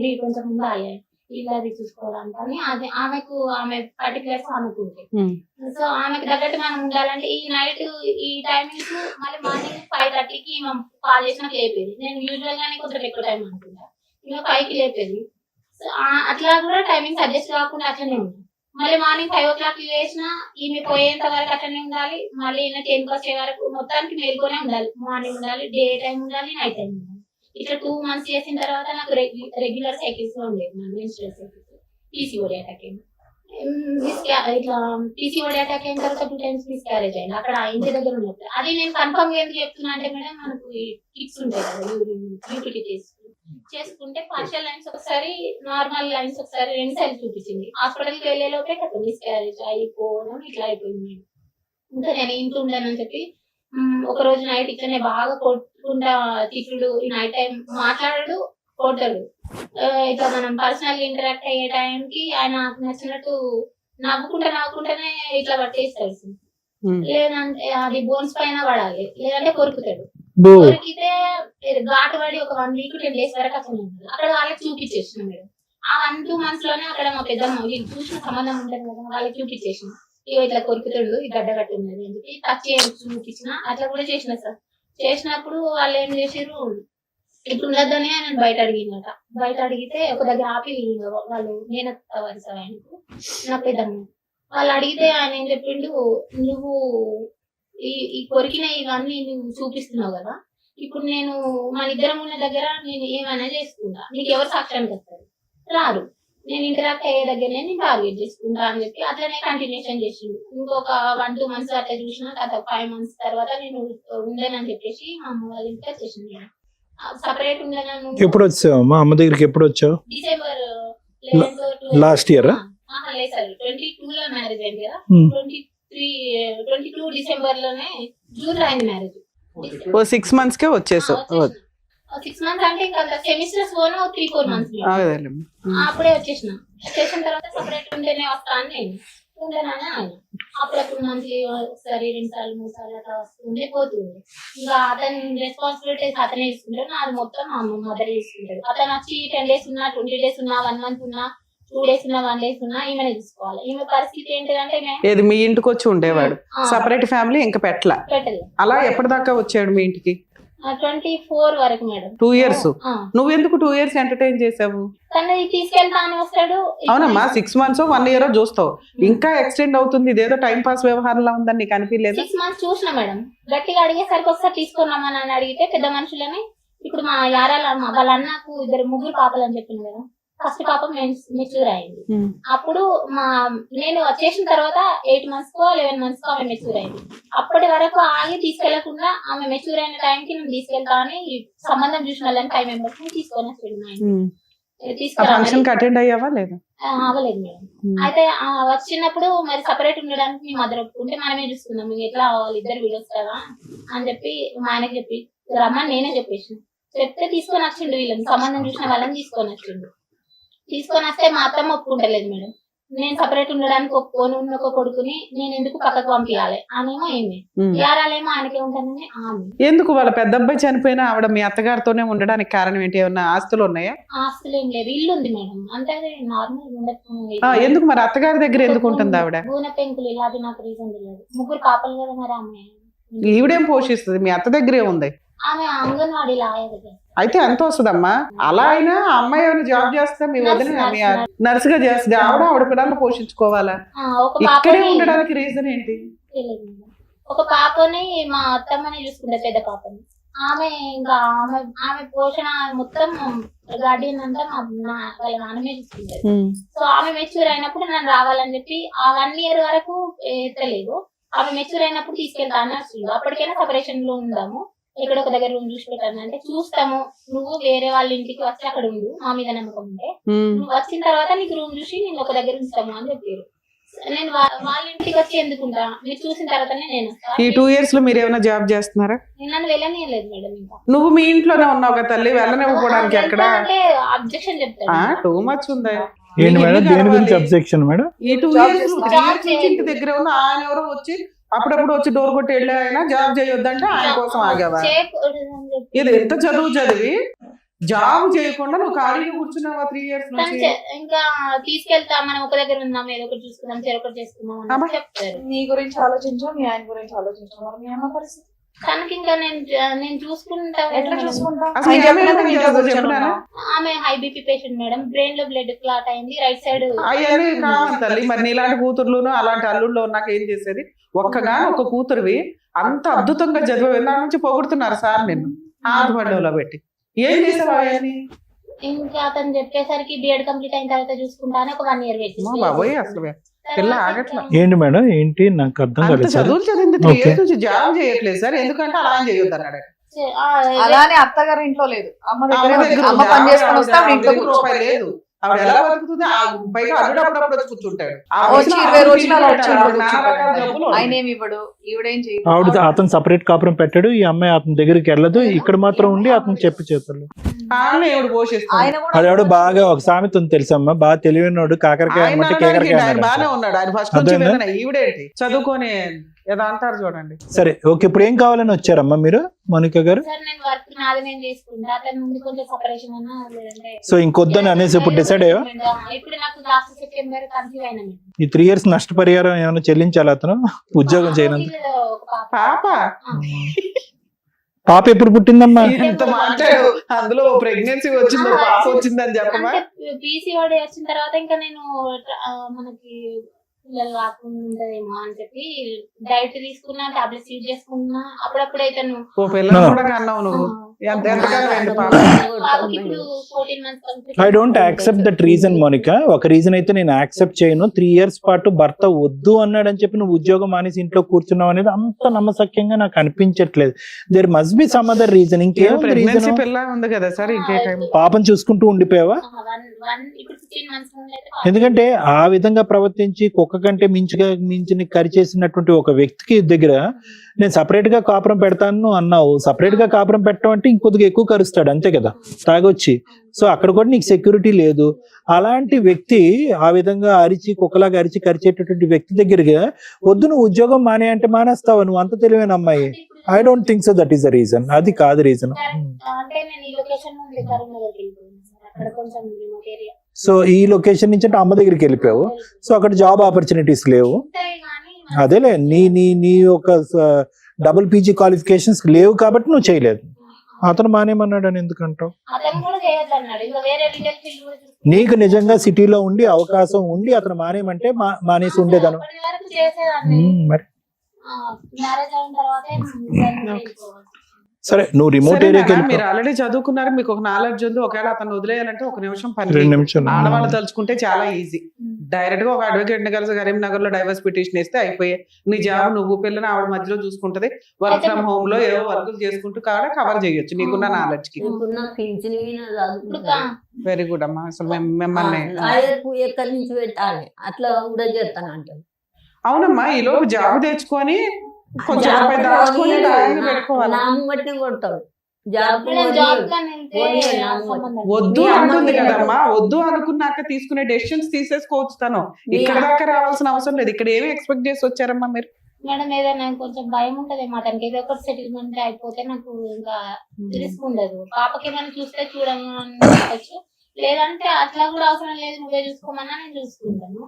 Speaker 3: మీరు కొంచెం ఉండాలి ఇలాది చూసుకోవడానికి అని. అది ఆమెకు ఆమె పర్టికులర్స్ ఆమెకు ఉంటాయి. సో ఆమెకు తగ్గట్టు మనం ఉండాలంటే ఈ నైట్ ఈ టైమింగ్స్ మళ్ళీ మార్నింగ్ 5:30కి కాల్ చేసినా లేపేది. నేను యూజువల్ గానే కొంచెం ఎక్కువ టైం అనుకుంటా, ఇంకా 5కి లేపేది. సో అట్లా కూడా టైమింగ్స్ అడ్జస్ట్ కాకుండా అట్లనే ఉంది. మళ్ళీ మార్నింగ్ 5 o'clock వేసినా ఈమె పోయేంత వరకు అట్లనే ఉండాలి. మళ్ళీ ఈయన 10కి వచ్చే వరకు మొత్తానికి మేలుకొనే ఉండాలి. మార్నింగ్ ఉండాలి, డే టైం ఉండాలి, నైట్ టైం ఉండాలి. ఇట్లా 2 months చేసిన తర్వాత నాకు రెగ్యులర్ సైకిల్స్ లో ఉండేది, మెన్స్ట్రువల్ సైకిల్స్. పీసీఓడి అటాక్ అయింది. ఇట్లా పీసీఓడి అటాక్ అయిన తర్వాత 2 times మిస్క్యారేజ్ అయింది అక్కడ ఇంటి దగ్గర ఉన్నప్పుడు. అది నేను కన్ఫర్మ్ ఎందుకు చెప్తున్నా అంటే మేడం, మనకు కిట్స్ ఉంటాయి కదా యూటిలిటీ చేసుకుంటే పార్షియల్ లైన్స్ ఒకసారి, నార్మల్ లైన్స్ ఒకసారి, 2 సార్లు చూపించింది. హాస్పిటల్కి వెళ్లే లోపే కదా మిస్క్యారేజ్ అయిపోవడం ఇట్లా అయిపోయింది. ఇంకా నేను ఇంట్లో ఉండనని చెప్పి ఒక రోజు నైట్ ఇట్లనే బాగా కొట్టుకుంటా తిట్టుడు, ఈ నైట్ టైం మాట్లాడాడు, కొట్టాడు. ఇట్లా మనం పర్సనల్ ఇంటరాక్ట్ అయ్యే టైంకి ఆయన నచ్చినట్టు నవ్వుకుంటానే ఇట్లా పట్టేస్తాడు. లేదంటే అది బోన్స్ పైన పడాలి, లేదంటే కొరుకుతాడు. కొరికితే ఘాటు పడి ఒక 1 week 10 days వరకు అసలు అక్కడ వాళ్ళకి చూపించేసిన మేడం. ఆ 1-2 months లోనే అక్కడ మా పెద్దమ్మ వీళ్ళు చూసిన సంబంధం ఉంటుంది కదా, వాళ్ళకి చూపించేసిన. ఇట్లా కొరుకుతాడు, ఈ గడ్డ కట్టి ఉన్నది అని చెప్పి టచ్ చూపించిన. అట్లా కూడా చేసిన సార్. చేసినప్పుడు వాళ్ళు ఏం చేసారు, ఇప్పుడు ఉండద్దని ఆయన బయట అడిగినట. బయట అడిగితే ఒక దగ్గర ఆపి వాళ్ళు నేనత్త వరుస ఆయనకు నా పెద్దమ్మ వాళ్ళు అడిగితే ఆయన ఏం చెప్పిండు, నువ్వు ఈ కొరికిన ఇవన్నీ నువ్వు చూపిస్తున్నావు కదా, ఇప్పుడు నేను మన ఇద్దరం ఉన్న దగ్గర నేను ఏమైనా చేసుకుంటా, నీకు ఎవరు సాక్ష్యానికి వస్తారు? రారు. నేను ఇంటరాక్ట్ అయ్యే దగ్గరనే నేను టార్గెట్ చేసుకుంటా అని చెప్పి అట్లనే కంటిన్యూషన్ చేసిండు. ఇంకొక 1-2 months అట్లా చూసిన. తర్వాత 5 months తర్వాత నేను ఉండనని చెప్పేసి మా అమ్మ వాళ్ళ ఇంటికి వచ్చేసింది. సపరేట్ ఉండను.
Speaker 5: ఎప్పుడు వచ్చావు మా అమ్మ దగ్గరికి? ఎప్పుడు వచ్చావు?
Speaker 3: December
Speaker 5: last year?
Speaker 3: లేదు సార్, 22 లో మ్యారేజ్ అయింది కదా, 22 December లోనే, జూన్ లో అయింది మ్యారేజ్.
Speaker 4: 6 months కే వచ్చేసావు?
Speaker 3: 6 months అంటే ఇంకా సెమిస్టర్స్ పోను 3-4 months అప్పుడే వచ్చేసిన తర్వాత సపరేట్ ఉంటేనే వస్తా అని నేను ఉండేనని ఆయన. అప్పుడప్పుడు మంత్లీ ఒకసారి 2 సార్లు 3 సార్లు అట్లా వస్తుండే పోతుంది. ఇంకా అతని రెస్పాన్సిబిలిటీస్ అతనే తీసుకుంటాడు, నాది మొత్తం మా మదర్ తీసుకుంటాడు. అతను వచ్చి 10 days ఉన్నా, 20 days ఉన్నా, 1 month ఉన్నా, 2 days ఉన్నా, 1 day ఉన్నా ఈమెనే తీసుకోవాలి. ఈమె పరిస్థితి ఏంటిదంటే
Speaker 4: ఏది మీ ఇంటికి వచ్చి ఉండేవాడు, సపరేట్ ఫ్యామిలీ ఇంకా పెట్టలేదు. అలా ఎప్పటిదాకా వచ్చాడు మీ ఇంటికి?
Speaker 3: 24 వరకు మేడం.
Speaker 4: 2 years. నువ్వు ఎందుకు 2 years ఎంటర్టైన్ చేసావు?
Speaker 3: తను తీసుకెళ్తా అని వస్తాడు.
Speaker 4: అవునమ్మా, 6 months 1 year చూస్తావు, ఇంకా ఎక్స్టెండ్ అవుతుంది. ఇదేదో టైం పాస్ వ్యవహారంలో ఉందని నీకు అనిపించలేదు?
Speaker 3: 6 months చూసిన మేడం. గట్టిగా అడిగేసరికి ఒకసారి తీసుకున్నామని అని అడిగితే పెద్ద మనుషులని, ఇప్పుడు మా యారాల వాళ్ళ అన్నకు 2 ముగ్గురు పాపలు అని చెప్పింది కదా, ఫస్ట్ పాప మెచ్యూర్ అయింది. అప్పుడు నేను వచ్చేసిన తర్వాత 8 months కో 11 months కో ఆమె మెచ్యూర్ అయింది. అప్పటి వరకు ఆగి తీసుకెళ్లకుండా ఆమె మెచ్యూర్ అయిన టైంకి నేను తీసుకెళ్తా అని సంబంధం చూసిన వాళ్ళని 5 members తీసుకొని వచ్చాడు.
Speaker 4: ఫంక్షన్ కి అటెండ్ అయ్యావా లేదా?
Speaker 3: అవ్వలేదు మేడం. అయితే వచ్చినప్పుడు మరి సపరేట్ ఉండడానికి మీ మదర్ ఒప్పుకుంటే మనమే చూసుకుందాం, మీకు ఎట్లా అవ్వాలి, ఇద్దరు వీడియోస్ కదా అని చెప్పి మా ఆయనకి చెప్పి రమ్మని నేనే చెప్పేసిన. చెప్తే తీసుకొని వచ్చిండు, వీళ్ళని సంబంధం చూసిన వాళ్ళని తీసుకొని వచ్చిండు. తీసుకొని వస్తే మా అత్తమ్మ ఒప్పుకుంటలేదు మేడం. నేను సపరేట్ ఉండడానికి ఒప్పుకొని ఉన్న ఒక కొడుకుని నేను ఎందుకు పక్కకు పంపించాలి అనేమో ఏమి యారాలేమో ఆయనకే ఉంటానని ఆమె.
Speaker 4: ఎందుకు వాళ్ళ పెద్ద అబ్బాయి చనిపోయినా ఆవిడ మీ అత్తగారితోనే ఉండడానికి కారణం ఏంటి? ఏమన్నా ఆస్తులు ఉన్నాయా?
Speaker 3: ఆస్తులు ఏం లేవు, ఇల్లు ఉంది మేడం, అంటే నార్మల్ ఉండదు.
Speaker 4: ఎందుకు మరి అత్తగారి దగ్గర ఎందుకు ఉంటుంది ఆవిడ?
Speaker 3: భూన పెంకులు ఇలా అది నాకు రీజన్ తెలియదు. 3 పాపలు కదా మరి ఆమె.
Speaker 4: ఈవిడేం పోషిస్తుంది? మీ అత్త దగ్గరే ఉంది.
Speaker 3: ఆమె అంగన్వాడీ లాయర్.
Speaker 4: అయితే ఎంత వస్తుందమ్మా? అలా అయినా అమ్మాయి ఏమైనా జాబ్ చేస్తే మీ వదిన నర్స్ గా చేస్తుంది, ఆవిడ పిల్లల్ని పోషించుకోవాలా? ఇక్కడే ఉండడానికి రీజన్ ఏంటి?
Speaker 3: ఒక పాపని మా అత్తమ్మని చూసుకుంటే పెద్ద పాపని, ఆమె ఇంకా ఆమె పోషణ మొత్తం గార్డియన్ అంతా వాళ్ళ నాన్నమే చూసుకుంటారు. సో ఆమె మెచ్యూర్ అయినప్పుడు నన్ను రావాలని చెప్పి ఆ 1 year వరకు ఎత్తలేదు. ఆమె మెచ్యూర్ అయినప్పుడు తీసుకెళ్తా అని వస్తుంది. అప్పటికైనా సపరేషన్ లో ఉందాము, ఇక్కడ ఒక దగ్గర రూమ్ చూసి పెట్టాను అంటే చూస్తాము, నువ్వు వేరే వాళ్ళ ఇంటికి వచ్చి అక్కడ ఉండు, మా మీద నమ్మకం ఉంటే నువ్వు వచ్చిన తర్వాత నీకు రూమ్ చూసి నేను ఒక దగ్గర ఉంచుతాము అని చెప్పారు. నేను వాళ్ళ ఇంటికి వచ్చి ఎందుకుంటా, మీరు చూసిన తర్వాతనే నేను
Speaker 4: ఈ 2 years లో మీరు ఏమైనా జాబ్ చేస్తున్నారా?
Speaker 3: నన్ను వెళ్ళనియలేదు మేడం. ఇంకా
Speaker 4: నువ్వు మీ ఇంట్లోనే ఉన్నావు కదా తల్లి, వెళ్ళనివ్వడానికి ఎక్కడ
Speaker 3: అంటే అబ్జెక్షన్ చెప్తాను.
Speaker 4: టూ మచ్ ఉందా?
Speaker 5: ఏంటి మేడం, దేని గురించి అబ్జెక్షన్ మేడం?
Speaker 4: ఈ 2 years ఇంటి దగ్గర ఉన్న ఆయన ఎవరో వచ్చి అప్పుడప్పుడు వచ్చి డోర్ కొట్టి వెళ్ళి ఆయన జాబ్ చేయొద్దంటే ఆయన కోసం ఆగావా? ఇది ఎంత చదువు చదివి జాబ్ చేయకుండా నువ్వు ఖాళీగా కూర్చున్నావా 3 years నుంచి?
Speaker 3: ఇంకా తీసుకెళ్తా, మనం ఒక దగ్గర ఉందాం, ఏదో ఒకటి చూసుకుందాం, చెరొకటి చేసుకుందాం అని చెప్తారు.
Speaker 2: నీ గురించి ఆలోచించు, మీ ఆయన గురించి ఆలోచించు. మరి మీ అమ్మ పరిస్థితి
Speaker 3: తనకి ఇంకా నేను చూసుకుంటా.
Speaker 2: ఎట్లా చూసుకుంటా?
Speaker 3: ఆమె high BP patient madam, brain లో బ్లడ్ క్లాట్ అయింది, రైట్ సైడ్.
Speaker 4: అవన్నీ కావాలి తల్లి. మరి నీలాంటి కూతుర్లును అలాంటి అల్లుళ్ళు నాకు ఏం చేసేది? ఒక కూతురువి అంత అద్భుతంగా చదివే దాని నుంచి పొగుడుతున్నారు సార్ నిన్ను ఆధపడ్డలో పెట్టి. ఏం చేసావా?
Speaker 3: ఇంకా అతను చెప్పేసరికి బిఎడ్ కంప్లీట్ అయిన తర్వాత చూసుకుంటానే ఒక 1 year వెయిట్.
Speaker 4: బాబోయ్, అసలు పిల్ల ఆగట్లా.
Speaker 5: ఏంటి మేడం, ఏంటి నాకు అర్థం కాలేదు.
Speaker 4: చదువులు చదివింది 3 years నుంచి జాబ్ చేయట్లేదు సార్, ఎందుకంటే అలా చేయొద్దు అన్నాడు.
Speaker 2: అలానే అత్తగారి ఇంట్లో లేదు, అమ్మ దగ్గర అమ్మ పని చేసుకొని వస్తే ఇంట్లో
Speaker 4: రూపాయి లేదు. ఆవిడ ఎలా బతుకుతుంది? పైగా అల్లుడు అప్పుడప్పుడు వచ్చి కూర్చుంటాడు.
Speaker 2: వచ్చి 20 రోజులు ఆయన ఏమి ఇవ్వడు, ఈవిడేం చేయదు.
Speaker 5: ఆవిడ అతను సపరేట్ కాపురం పెట్టాడు, ఈ అమ్మాయి అతని దగ్గరికి వెళ్ళదు, ఇక్కడ మాత్రం ఉండి అతను చెప్పి చేస్తాడు. అది ఆవిడ బాగా ఒక సామెత ఉంది తెలుసమ్మా, బాగా తెలివినోడు కాకరకాయ అనమాట కేకరకాయ.
Speaker 4: బాగానే ఉన్నాడు ఆయన ఫస్ట్ నుంచి. ఈవిడేంటి చదువుకొని ఏదో అంటారు చూడండి.
Speaker 5: సరే ఓకే, ఇప్పుడు ఏం కావాలని వచ్చారమ్మా మీరు మౌనిక గారు? సో ఇంకొద్దని అనేసి ఇప్పుడు డిసైడ్ అయ్యా? ఈ 3 years నష్టపరిహారం ఏమైనా చెల్లించాలి అతను ఉద్యోగం చేయనందుకు? పాప ఎప్పుడు పుట్టిందమ్మా?
Speaker 4: ఎంత మాట్లాడు, అందులో ప్రెగ్నెన్సీ వచ్చిందో పాప వచ్చిందని చెప్పమా?
Speaker 3: పీసీఓడి వచ్చిన తర్వాత ఇంకా నేను మనకి పిల్లలు కాకుండా ఉంటదేమో అని చెప్పి డైట్ తీసుకున్నా, టాబ్లెట్స్ యూజ్ చేసుకున్నా. అప్పుడప్పుడు అయితే
Speaker 5: I don't accept that reason Monica. ఒక రీజన్ అయితే నేను యాక్సెప్ట్ చేయను. 3 years పాటు భర్త వద్దు అన్నాడని చెప్పి నువ్వు ఉద్యోగం మానేసి ఇంట్లో కూర్చున్నావు అనేది అంత నమ్మసక్యంగా నాకు అనిపించట్లేదు. There must be some other reason. ఇంకేం రీజన్? పాపం చూసుకుంటూ ఉండిపోయావా? ఎందుకంటే ఆ విధంగా ప్రవర్తించి కుక్క కంటే మించిన కరిచేసినటువంటి ఒక వ్యక్తికి దగ్గర నేను సపరేట్ గా కాపురం పెడతాను అన్నావు. సపరేట్ గా కాపురం పెట్టడం అంటే ఇంకొద్దిగా ఎక్కువ కరుస్తాడు అంతే కదా తాగొచ్చి. సో అక్కడ కూడా నీకు సెక్యూరిటీ లేదు. అలాంటి వ్యక్తి ఆ విధంగా అరిచి కుక్కలాగా అరిచి కరిచేటటువంటి వ్యక్తి దగ్గరగా వద్దు నువ్వు ఉద్యోగం మానే అంటే మానేస్తావా? నువ్వు అంత తెలివైన అమ్మాయి. I don't think so that is the reason. అది కాదు రీజన్. సో ఈ లొకేషన్ నుంచి అంటే అమ్మ దగ్గరికి వెళ్ళిపోయావు. సో అక్కడ జాబ్ ఆపర్చునిటీస్ లేవు. అదేలే నీ ఒక డబుల్ పీజీ క్వాలిఫికేషన్స్ లేవు కాబట్టి నువ్వు చేయలేదు. అతను మానేమన్నాడు అని ఎందుకంటావు? నీకు నిజంగా సిటీలో ఉండి అవకాశం ఉండి అతను మానేమంటే మానేసి ఉండేదను మరి. సరే నువ్వు రిమోట్
Speaker 4: సరే
Speaker 5: ఏరియాకి
Speaker 4: నాన్న, మీరు
Speaker 5: వెళ్ళిపో.
Speaker 4: ఆల్రెడీ చదువుకున్నారు, మీకు ఒక నాలెడ్జ్ ఉంది. ఒకవేళ అతను వదిలేయాలంటే ఒక నిమిషం పని
Speaker 5: 2
Speaker 4: చేయదు.
Speaker 5: నిమిషాలు.
Speaker 4: ఆడవాళ్ళు తలుచుకుంటే చాలా ఈజీ. డైరెక్ట్ గా ఒక అడ్వకేట్ ని కలిసి కరీంనగర్ లో డైవర్స్ పిటిషన్ వేస్తే అయిపోయే. నీ జాబ్ నువ్వు పిల్లని ఆవిడ మధ్యలో చూసుకుంటది. వర్క్ ఫ్రమ్ హోమ్ లో ఏవో వర్కులు చేసుకుంటూ కాడ కవర్ చేయొచ్చు నీకున్న నాలెడ్జ్ కి.
Speaker 6: ఇప్పుడు నాకు పింఛన్
Speaker 3: ఇప్పుడు కా-
Speaker 4: వెరీ గుడ్ అమ్మా. అసలు మిమ్మల్ని
Speaker 6: లాయర్కు ఎక్కడి నుంచి పెట్టాలి అట్లా కూడా చేస్తాను అంటారు.
Speaker 4: అవునమ్మా, ఈ లోపు జాబ్ తెచ్చుకొని కొంచెం రూపాయి దాచుకొని లాయర్ని పెట్టుకోవాలి.
Speaker 6: నామం బట్టి కొడతాడు. జాబ్
Speaker 3: మేడం జాబ్ కానీ వెళ్తే సంబంధం లేదు.
Speaker 4: వద్దు అంటుంది కదమ్మా. వద్దు అనుకున్నాక తీసుకునే డెసిషన్స్ తీసేసుకోవచ్చు తను. ఇక్కడ దాకా రావాల్సిన అవసరం లేదు. ఇక్కడ ఏమి ఎక్స్పెక్ట్ చేసి వచ్చారమ్మా మీరు?
Speaker 3: మేడం ఏదైనా కొంచెం భయం ఉంటది మా తనకి, ఏదో ఒకటి సెటిల్మెంట్ అయిపోతే నాకు ఇంకా రిస్క్ ఉండదు. పాపకి ఏమైనా చూస్తే చూడవచ్చు, లేదంటే అట్లా కూడా అవసరం లేదు, నువ్వే చూసుకోమన్నా నేను చూసుకుంటాను.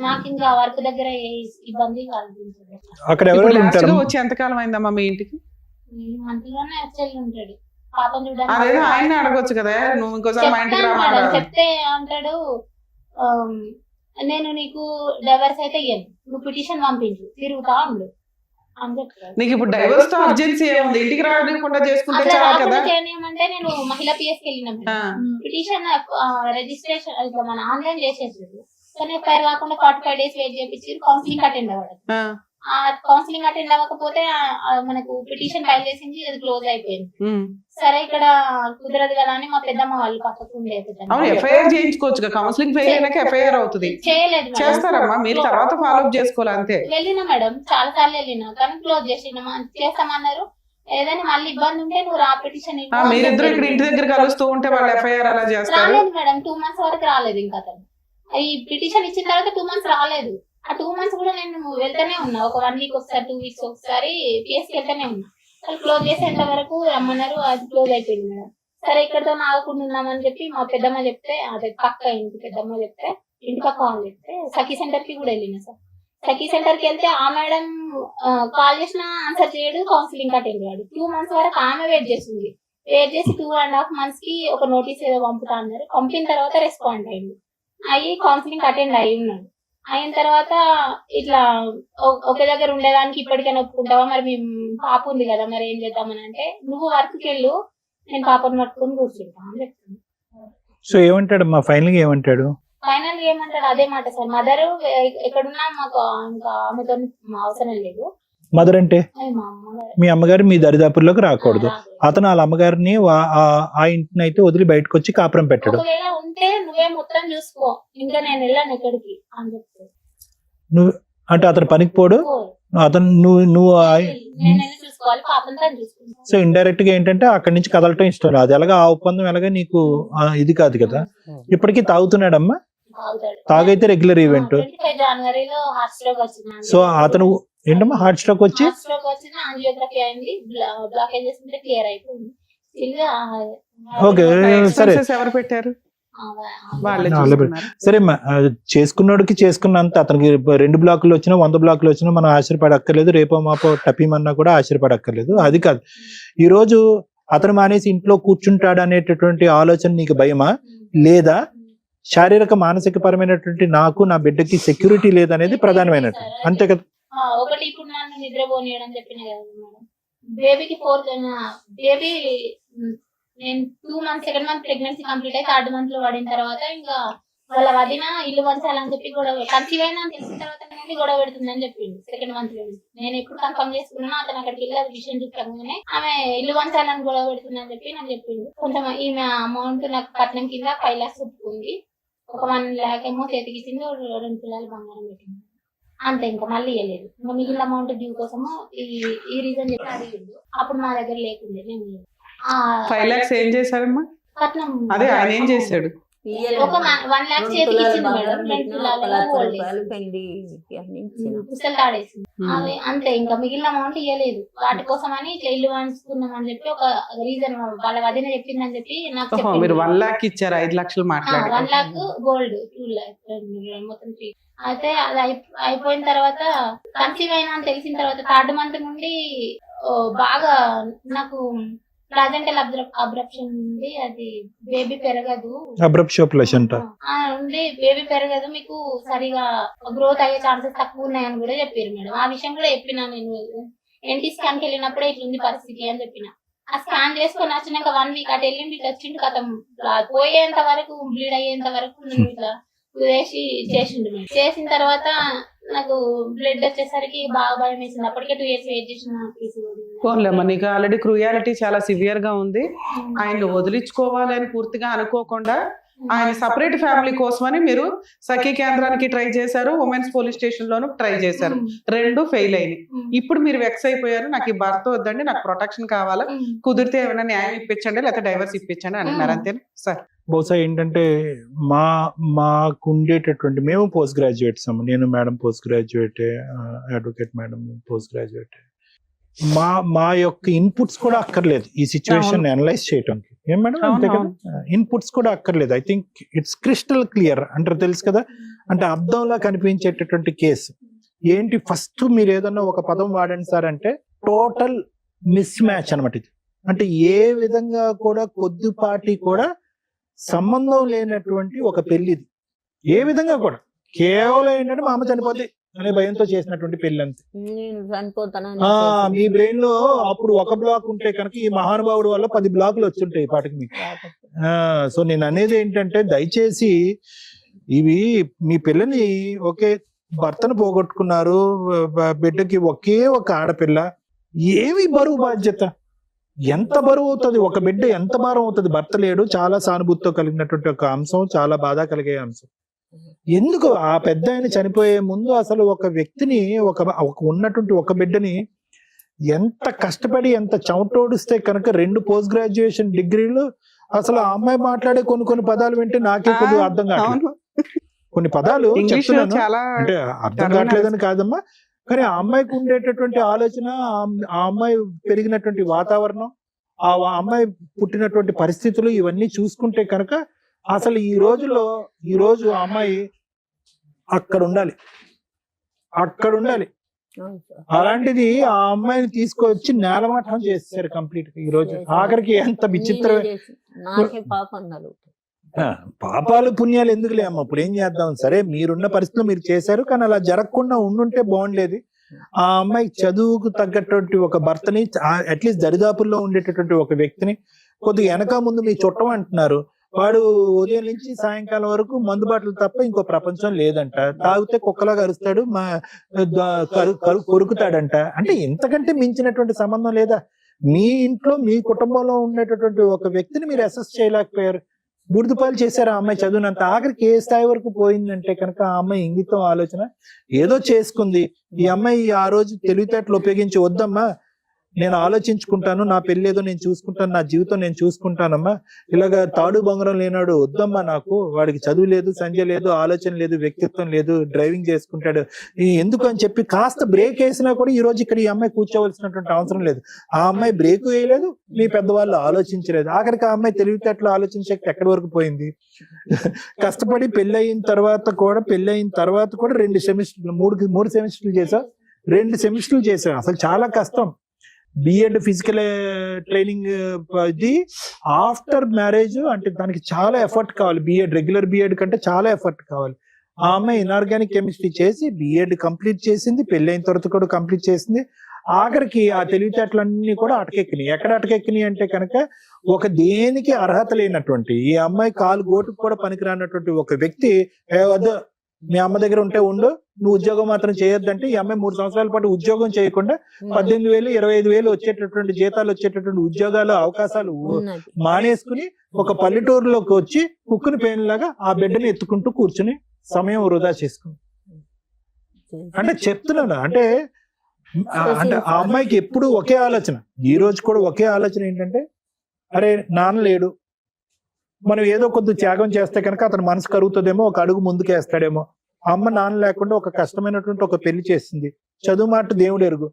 Speaker 3: నాకు ఇంకా వర్క్ దగ్గర ఏ ఇబ్బంది కలుగుతుంది.
Speaker 5: అక్కడ
Speaker 4: ఇప్పుడు
Speaker 5: ఎవరు
Speaker 4: last
Speaker 5: ఉంటారు?
Speaker 4: గా వచ్చి ఎంతకాలం అయిందమ్మా మీ ఇంటికి?
Speaker 3: మంత్లోనే వచ్చేళ్ళు ఉంటాడు పాపం
Speaker 4: అదేదో
Speaker 3: చూడడానికి.
Speaker 4: ఆయన అడగొచ్చు కదా, నువ్వు ఇంకోసారి మా ఇంటికి
Speaker 3: చెప్తాను
Speaker 4: రామాడు.
Speaker 3: మేడం, చెప్తే అంటాడు నేను నీకు డైవర్స్ అయితే ఇయ్యను, నువ్వు పిటిషన్ పంపించు తిరుగుతా ఉండు అని చెప్తాడు.
Speaker 4: నీకు ఇప్పుడు డైవర్స్ తో అర్జెన్సీ ఏముంది? ఇంటికి రాకుండా చేసుకుంటే
Speaker 3: అట్లా
Speaker 4: చాలు కదా.
Speaker 3: రాకుండా చేయమంటే నేను మహిళా పిఎస్కి వెళ్ళిన
Speaker 4: ఆ,
Speaker 3: పిటిషన్ రిజిస్ట్రేషన్ ఇట్లా మన ఆన్లైన్ చేసేసాడు. కానీ ఎఫ్ఐఆర్ కాకుండా 45 days వెయిట్ చేపించి కౌన్సిలింగ్ అటెండ్ అవ్వడం.
Speaker 4: ఆ,
Speaker 3: ఆ కౌన్సిలింగ్ అటెండ్ అవ్వకపోతే మనకు పిటిషన్ ఫైల్ చేసింది, అది క్లోజ్ అయిపోయింది.
Speaker 4: ఉమ్.
Speaker 3: సరే ఇక్కడ కుదరదు కదా అని మా పెద్దమ్మ వాళ్ళు పక్కకు ఉండే పెద్దమ్మ.
Speaker 4: అవును, ఎఫ్ఐఆర్ చేయించుకోవచ్చు. కౌన్సిలింగ్ ఫెయిల్ అయినాక ఎఫ్ఐఆర్ అవుతుంది.
Speaker 3: చేయలేదు మేడం.
Speaker 4: చేస్తారమ్మా, మీరు తర్వాత ఫాలో అప్ చేసుకోవాలి అంతే.
Speaker 3: వెళ్ళినా మేడం, చాలా సార్లు వెళ్ళినా కానీ క్లోజ్ చేస్తామన్నారు. ఏదైనా మళ్ళీ ఇబ్బంది ఉంటే నువ్వు రా పిటిషన్
Speaker 4: ఆ, మీరిద్దరు ఇక్కడ ఇంటి దగ్గర కలుస్తూ ఉంటే వాళ్ళు ఎఫ్ఐఆర్ అలా చేస్తారు.
Speaker 3: రాలేదు మేడం, 2 months వరకు రాలేదు. ఇంకా అతను ఈ పిటిషన్ ఇచ్చిన తర్వాత 2 months రాలేదు. ఆ 2 months కూడా నేను వెళ్తానే ఉన్నా, ఒక 1 week ఒకసారి 2 weeks ఒకసారి పిఎస్కి వెళ్తానే ఉన్నా. వాళ్ళు క్లోజ్ చేసేంత వరకు రమ్మన్నారు, అది క్లోజ్ అయిపోయింది మేడం. సరే ఇక్కడతో ఆగకుండా ఉన్నామని చెప్పి మా పెద్దమ్మ చెప్తే, అదే పక్క ఇంటి పెద్దమ్మ చెప్తే, ఇంటి పక్క వాళ్ళు చెప్తే సఖీ సెంటర్ కి కూడా వెళ్ళిన సార్. సఖీ సెంటర్ కి వెళ్తే ఆ మేడం కాల్ చేసినా ఆన్సర్ చేయడు, కౌన్సిలింగ్ అటెండ్ కాదు. 2 months వరకు ఆమె వెయిట్ చేసింది. వెయిట్ చేసి 2.5 months కి ఒక నోటీస్ ఏదో పంపుతా అన్నారు. పంపిన తర్వాత రెస్పాండ్ అయ్యింది, అయ్యి కౌన్సిలింగ్ అటెండ్ అయ్యి ఉన్నాడు. అయిన తర్వాత ఇట్లా ఒకే దగ్గర ఉండేదానికి ఇప్పటికైనా ఒప్పుకుంటావా, మరి మేము పాప ఉంది కదా మరి ఏం చేద్దామని అంటే, నువ్వు వర్క్కి వెళ్ళు, నేను పాపను పట్టుకొని కూర్చుంటా అని చెప్తాను.
Speaker 5: సో ఏమంటాడు మా ఫైనల్ గా ఏమంటాడు?
Speaker 3: ఫైనల్ ఏమంటాడు అదే మాట సార్. మదర్ ఎక్కడున్నా మాకు ఇంకా ఆమెతో అవసరం లేదు.
Speaker 5: మదర్ అంటే
Speaker 3: అది మా అమ్మగారు.
Speaker 5: మీ అమ్మగారు మీ దరిదాపుల్లోకి రాకూడదు.
Speaker 3: రాదు.
Speaker 5: అతను వాళ్ళ అమ్మగారిని ఆ ఇంటిని అయితే వదిలి బయటకు వచ్చి కాపురం పెట్టడు.
Speaker 3: ఒకవేళ ఉంటే నువ్వే మొత్తం చూసుకో, ఇంకా నేను వెళ్ళాను ఎక్కడికి అని చెప్తాను.
Speaker 5: నువ్వు అంటే అతను పనికి పోడు, అతను నువ్వు
Speaker 3: నేను వెళ్ళి చూసుకోవాలి, పాపం తను చూసుకుంటాను.
Speaker 5: సో ఇండైరెక్ట్ గా ఏంటంటే అక్కడి నుంచి కదలటం ఇష్టం లేదు. అది ఎలాగా ఆ ఒప్పందం ఎలాగా నీకు ఇది కాదు కదా. ఇప్పటికీ తాగుతున్నాడమ్మా,
Speaker 3: తాగుతాడు.
Speaker 5: తాగైతే రెగ్యులర్ ఈవెంట్.
Speaker 3: 25 జనవరిలో హార్ట్ స్ట్రోక్ వచ్చింది.
Speaker 5: సో అతను ఏంటమ్మా హార్ట్ స్ట్రోక్ వచ్చి
Speaker 3: హార్ట్ స్ట్రోక్ వచ్చిన యాంజియోగ్రఫీ అయింది, బ్లాకేజెస్ ఉంటే క్లియర్ అయిపోయింది.
Speaker 5: ఓకే సరే
Speaker 4: Expenses ఎవరు పెట్టారు? వాళ్ళే
Speaker 5: వాళ్ళే
Speaker 4: చూసుకున్నారు.
Speaker 5: సరే చేసుకున్నోడికి చేసుకున్నంత అతనికి 2 బ్లాకులు వచ్చినా 100 బ్లాకులు వచ్చినా మనం ఆశ్చర్యపడక్కర్లేదు. రేపో మాపో టపీమన్నా కూడా ఆశ్చర్యపడక్కర్లేదు. అది కాదు, ఈ రోజు అతను మానేసి ఇంట్లో కూర్చుంటాడు అనేటటువంటి ఆలోచన నీకు భయమా, లేదా శారీరక మానసిక పరమైనటువంటి నాకు నా బిడ్డకి సెక్యూరిటీ లేదనేది ప్రధానమైనట్టు, అంతే కదా?
Speaker 3: ఒకటి ఇప్పుడు నన్ను నిద్రపోనీయడం చెప్పిన కదా మేడం. బేబీకి 4 బేబీ నేను 2 months 2nd month pregnancy complete అయి 3rd month లో పడిన తర్వాత ఇంకా వాళ్ళ వదిన ఇల్లు వంచాలని చెప్పి గొడవ, కన్సీవ్ అయినా అని తెలిసిన తర్వాత నుండి గొడవ పెడుతుందని చెప్పింది 2nd month లో. నేను ఎప్పుడు కన్ఫర్మ్ చేసుకున్నా అతను అక్కడికి వెళ్ళి అది విషయం చెప్పగానే ఆమె ఇల్లు వంచాలని గొడవ పెడుతుందని చెప్పి నాకు చెప్పింది. కొంచెం ఈమె అమౌంట్ నాకు కట్నం కింద 5 lakhs ఒప్పుకుంది, ఒక 1 lakh ఏమో చేతికి ఇచ్చింది, 2 తులాలు బంగారం పెట్టింది, అంతే. ఇంకా మళ్ళీ ఇవ్వలేదు. ఇంకా మిగిలిన అమౌంట్ డ్యూ కోసము ఈ రీజన్ చెప్పి అడిగిండు. అప్పుడు మా దగ్గర లేకుండే, నేను
Speaker 4: 5 lakhs ఏం చేశారమ్మా?
Speaker 3: కట్నం
Speaker 4: అదే ఆయన ఏం చేశాడు?
Speaker 3: ఒక 1 lakh చేతికి ఇచ్చింది మేడం, 2 తులాలు గోల్డ్ పుస్తలు తాడేసింది. అవి అంతే, ఇంకా మిగిలిన అమౌంట్ ఇవ్వలేదు. వాటి కోసం అని ఇట్లా ఇల్లు వంచుకున్నాం అని చెప్పి ఒక రీజన్ వాళ్ళ వదిన చెప్పిందని చెప్పి నాకు
Speaker 4: మీరు 1 lakh ఇచ్చారు, 5 lakhs మాట్లాడారు.
Speaker 3: 1 lakh గోల్డ్ 2 lakh మొత్తం 3. అయితే అది అయిపోయిన తర్వాత కన్సీవ్ అయినా అని తెలిసిన తర్వాత 3rd month నుండి బాగా నాకు ప్లాజెంటల్ అబ్రప్షన్ ఉంది, అది బేబీ పెరగదు, ఉండి బేబీ పెరగదు, మీకు సరిగా గ్రోత్ అయ్యే ఛాన్సెస్ తక్కువ ఉన్నాయని కూడా చెప్పారు మేడం. ఆ విషయం కూడా చెప్పినా, నేను ఎన్టీ స్కాన్ కి వెళ్ళినప్పుడే ఇట్లుంది పరిస్థితి అని చెప్పిన. ఆ స్కాన్ చేసుకొని వచ్చినాక 1 వీక్ అటు వెళ్ళిండి ఇట్లా వచ్చిండు కథం పోయేంత వరకు బ్లీడ్ అయ్యేంత వరకు నేను ఇట్లా వేసి చేసిండు మేడం. చేసిన తర్వాత నాకు బ్లడ్ వచ్చేసరికి బాగా భయం వేసింది. అప్పటికే 2 years వెయిట్ చేసిన
Speaker 4: పోన్లేమ్మా, నీకు ఆల్రెడీ క్రూయాలిటీ చాలా సివియర్ గా ఉంది. ఆయన వదిలించుకోవాలని పూర్తిగా అనుకోకుండా ఆయన సపరేట్ ఫ్యామిలీ కోసమని మీరు సఖీ కేంద్రానికి ట్రై చేశారు, ఉమెన్స్ పోలీస్ స్టేషన్ లోను ట్రై చేశారు, 2 ఫెయిల్ అయినాయి. ఇప్పుడు మీరు వెక్స్ అయిపోయారు, నాకు ఈ భర్త వద్దండి, నాకు ప్రొటెక్షన్ కావాలా, కుదిరితే ఏమైనా న్యాయం ఇప్పించండి లేకపోతే డైవర్స్ ఇప్పించండి అంటున్నారు, అంతేనా సార్?
Speaker 5: బహుశా ఏంటంటే మాకు ఉండేటటువంటి మేము పోస్ట్ గ్రాడ్యుయేట్స్ అమ్మ, నేను madam post graduate, advocate madam post graduate. మా యొక్క ఇన్పుట్స్ కూడా అక్కర్లేదు ఈ సిచ్యువేషన్ అనలైజ్ చేయడానికి. ఏం మేడం అంతే కదా, ఇన్పుట్స్ కూడా అక్కర్లేదు. I think it's crystal clear అంటారు, తెలుసు కదా. అంటే అర్థంలా కనిపించేటటువంటి కేసు ఏంటి, ఫస్ట్ మీరు ఏదన్నా ఒక పదం వాడండి సార్ అంటే టోటల్ మిస్ మ్యాచ్ అనమాట ఇది. అంటే ఏ విధంగా కూడా కొద్దిపాటి కూడా సంబంధం లేనటువంటి ఒక పెళ్లిది, ఏ విధంగా కూడా. కేవలం ఏంటంటే మా అమ్మ చనిపోతే అనే భయంతో చేసినటువంటి పెళ్లి అంతే.
Speaker 6: నేను చనిపోతానని
Speaker 5: మీ బ్రెయిన్ లో అప్పుడు ఒక బ్లాక్ ఉంటే కనుక ఈ మహానుభావుడు వల్ల 10 బ్లాకులు వచ్చుంటాయి పాటికి మీకు. సో నేను అనేది ఏంటంటే దయచేసి ఇవి మీ పిల్లని ఒకే భర్తను పోగొట్టుకున్నారు, బిడ్డకి ఒకే ఒక ఆడపిల్ల, ఏమి బరువు బాధ్యత, ఎంత బరువు అవుతుంది ఒక బిడ్డ, ఎంత భారం అవుతుంది. భర్త లేడు, చాలా సానుభూతితో కలిగినటువంటి ఒక అంశం, చాలా బాధ కలిగే అంశం. ఎందుకు ఆ పెద్ద ఆయన చనిపోయే ముందు అసలు ఒక వ్యక్తిని ఒక ఉన్నటువంటి ఒక బిడ్డని ఎంత కష్టపడి ఎంత చెమటోడిస్తే కనుక 2 పోస్ట్ గ్రాడ్యుయేషన్ డిగ్రీలు, అసలు ఆ అమ్మాయి మాట్లాడే కొన్ని పదాలు వింటే నాకే కొద్దిగా అర్థం కావట్లేదు. కొన్ని పదాలు చెప్తున్నాను అంటే అర్థం కావట్లేదని కాదమ్మా, కానీ ఆ అమ్మాయికి ఉండేటటువంటి ఆలోచన, ఆ అమ్మాయి పెరిగినటువంటి వాతావరణం, ఆ అమ్మాయి పుట్టినటువంటి పరిస్థితులు ఇవన్నీ చూసుకుంటే కనుక అసలు ఈ రోజు ఆ అమ్మాయి అక్కడ ఉండాలి. అలాంటిది ఆ అమ్మాయిని తీసుకొచ్చి నేలమట్టం చేశారు కంప్లీట్ గా. ఈ రోజు ఆఖరికి ఎంత విచిత్రమైన పాపాలు పుణ్యాలు ఎందుకులే అమ్మ, ఇప్పుడు ఏం చేద్దాం. సరే మీరున్న పరిస్థితిలో మీరు చేశారు, కానీ అలా జరగకుండా ఉండుంటే బాగుండేది. ఆ అమ్మాయి చదువుకు తగ్గటువంటి ఒక భర్తని, అట్లీస్ట్ దరిదాపుల్లో ఉండేటటువంటి ఒక వ్యక్తిని, కొద్దిగా వెనక ముందు మీ చుట్టం అంటున్నారు, వాడు ఉదయం నుంచి సాయంకాలం వరకు మందు బాటలు తప్ప ఇంకో ప్రపంచం లేదంట, తాగితే కుక్కలాగా అరుస్తాడు, కొరుకుతాడంట. అంటే ఇంతకంటే మించినటువంటి సంబంధం లేదా? మీ ఇంట్లో మీ కుటుంబంలో ఉండేటటువంటి ఒక వ్యక్తిని మీరు అసెస్ చేయలేకపోయారు, బుడిదుపాలు చేశారు ఆ అమ్మాయి చదువునంత. ఆఖరికి ఏ స్థాయి వరకు పోయిందంటే కనుక ఆ అమ్మాయి ఇంగితం ఆలోచన ఏదో చేసుకుంది. ఈ అమ్మాయి ఆ రోజు తెలివితేటలు ఉపయోగించి, వద్దమ్మా నేను ఆలోచించుకుంటాను, నా పెళ్లి ఏదో నేను చూసుకుంటాను, నా జీవితం నేను చూసుకుంటానమ్మా, ఇలాగ తాడు బొంగరం లేనాడు వద్దమ్మా, నాకు వాడికి చదువు లేదు, సంజయ్ లేదు, ఆలోచన లేదు, వ్యక్తిత్వం లేదు, డ్రైవింగ్ చేసుకుంటాడు ఎందుకు అని చెప్పి కాస్త బ్రేక్ వేసినా కూడా ఈ రోజు ఇక్కడ ఈ అమ్మాయి కూర్చోవలసినటువంటి అవసరం లేదు. ఆ అమ్మాయి బ్రేక్ వేయలేదు, మీ పెద్దవాళ్ళు ఆలోచించలేదు. ఆఖరికి ఆ అమ్మాయి తెలివితేటలు ఆలోచించే ఎక్కడి వరకు పోయింది. కష్టపడి పెళ్ళయిన తర్వాత కూడా 2 సెమిస్టర్లు 3 సెమిస్టర్లు చేసా, 2 సెమిస్టర్లు చేసా. అసలు చాలా కష్టం. బిఎడ్ ఫిజికల్ ట్రైనింగ్ ఇది ఆఫ్టర్ మ్యారేజ్, అంటే దానికి చాలా ఎఫర్ట్ కావాలి. బిఎడ్ రెగ్యులర్ బిఎడ్ కంటే చాలా ఎఫర్ట్ కావాలి. ఆ అమ్మాయి ఇన్ఆర్గానిక్ కెమిస్ట్రీ చేసి బిఎడ్ కంప్లీట్ చేసింది, పెళ్ళైన తర్వాత కూడా కంప్లీట్ చేసింది. ఆఖరికి ఆ తెలివితేటలన్నీ కూడా అటకెక్కినాయి. ఎక్కడ అటకెక్కినాయి అంటే కనుక ఒక దేనికి అర్హత లేనటువంటి, ఈ అమ్మాయి కాలు గోటుకు కూడా పనికిరానటువంటి ఒక వ్యక్తి, వద్దు మీ అమ్మ దగ్గర ఉంటే ఉండు, నువ్వు ఉద్యోగం మాత్రం చేయొద్దంటే ఈ అమ్మాయి 3 సంవత్సరాల పాటు ఉద్యోగం చేయకుండా 18,000 25,000 వచ్చేటటువంటి జీతాలు వచ్చేటటువంటి ఉద్యోగాలు అవకాశాలు మానేసుకుని ఒక పల్లెటూరులోకి వచ్చి కుక్కుని పేనులాగా ఆ బిడ్డని ఎత్తుకుంటూ కూర్చుని సమయం వృధా చేసుకుంది. అంటే చెప్తున్నాను, అంటే ఆ అమ్మాయికి ఎప్పుడు ఒకే ఆలోచన, ఈ రోజు కూడా ఒకే ఆలోచన ఏంటంటే, అరే నాన్న లేడు, మనం ఏదో కొద్ది త్యాగం చేస్తే కనుక అతను మనసు కరుగుతుందేమో, ఒక అడుగు ముందుకేస్తాడేమో. అమ్మ నాన్న లేకుండా ఒక కష్టమైనటువంటి ఒక పెళ్లి చేసింది. చదువు మాట దేవుడు ఎరుగు.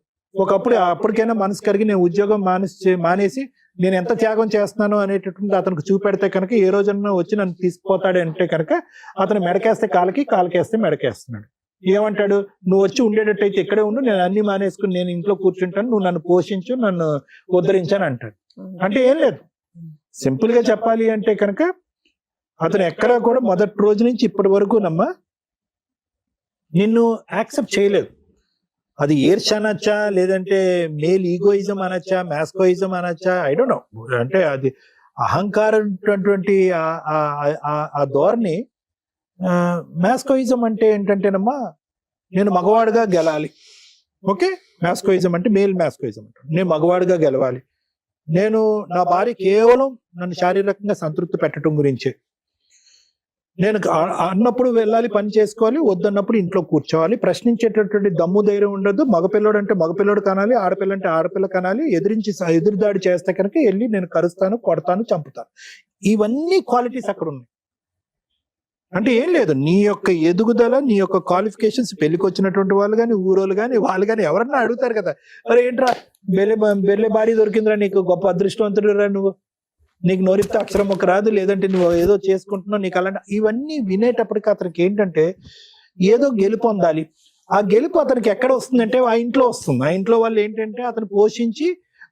Speaker 5: అప్పటికైనా మనసు కరిగి నేను ఉద్యోగం మానేసి నేను ఎంత త్యాగం చేస్తున్నాను అనేటటువంటి అతనికి చూపెడితే కనుక ఏ రోజన్నా వచ్చి నన్ను తీసుకుపోతాడంటే కనుక అతను మెడకేస్తే కాలకేస్తే మెడకేస్తున్నాడు. ఏమంటాడు, నువ్వు వచ్చి ఉండేటట్టయితే ఇక్కడే ఉండు, నేను అన్ని మానేసుకుని నేను ఇంట్లో కూర్చుంటాను, నువ్వు నన్ను పోషించు, నన్ను ఉద్ధరించాను అంటాడు. అంటే ఏం లేదు, సింపుల్ గా చెప్పాలి అంటే కనుక అతను ఎక్కడా కూడా మొదటి రోజు నుంచి ఇప్పటి వరకు నిన్ను యాక్సెప్ట్ చేయలేదు. అది ఈర్ష అనొచ్చా, లేదంటే మేల్ ఈగోయిజం అనొచ్చా, మ్యాస్కోయిజం అనొచ్చా, ఐ డోంట్ నో. అంటే అది అహంకారం ఆ ధోరణి. మ్యాస్కోయిజం అంటే ఏంటంటేనమ్మా, నేను మగవాడుగా గెలాలి. ఓకే, మ్యాస్కోయిజం అంటే మేల్ మ్యాస్కోయిజం అంటే నేను మగవాడుగా గెలవాలి, నేను నా భార్య కేవలం నన్ను శారీరకంగా సంతృప్తి పెట్టడం గురించే, నేను అన్నప్పుడు వెళ్ళాలి, పని చేసుకోవాలి, వద్దన్నప్పుడు ఇంట్లో కూర్చోవాలి, ప్రశ్నించేటటువంటి దమ్ము ధైర్యం ఉండదు. మగపిల్లడు అంటే మగపిల్లడు కనాలి, ఆడపిల్ల అంటే ఆడపిల్ల కనాలి, ఎదురుదాడి చేస్తే కనుక వెళ్ళి నేను కరుస్తాను, కొడతాను, చంపుతాను. ఇవన్నీ క్వాలిటీస్ అక్కడ ఉన్నాయి. అంటే ఏం లేదు, నీ యొక్క ఎదుగుదల, నీ యొక్క క్వాలిఫికేషన్స్, పెళ్లికి వచ్చినటువంటి వాళ్ళు కానీ, ఊరోళ్ళు కానీ, వాళ్ళు కానీ ఎవరన్నా అడుగుతారు కదా, మరి ఏంట్రా బెల్లె భారీ దొరికిందిరా, నీకు గొప్ప అదృష్టవంతుడురా, నువ్వు నీకు నోరిస్తే అక్షరం ఒక రాదు, లేదంటే నువ్వు ఏదో చేసుకుంటున్నావు, నీకు అలాంటి ఇవన్నీ వినేటప్పటికి అతనికి ఏంటంటే ఏదో గెలుపు పొందాలి. ఆ గెలుపు అతనికి ఎక్కడ వస్తుందంటే ఆ ఇంట్లో వస్తుంది. ఆ ఇంట్లో వాళ్ళు ఏంటంటే అతను పోషించి,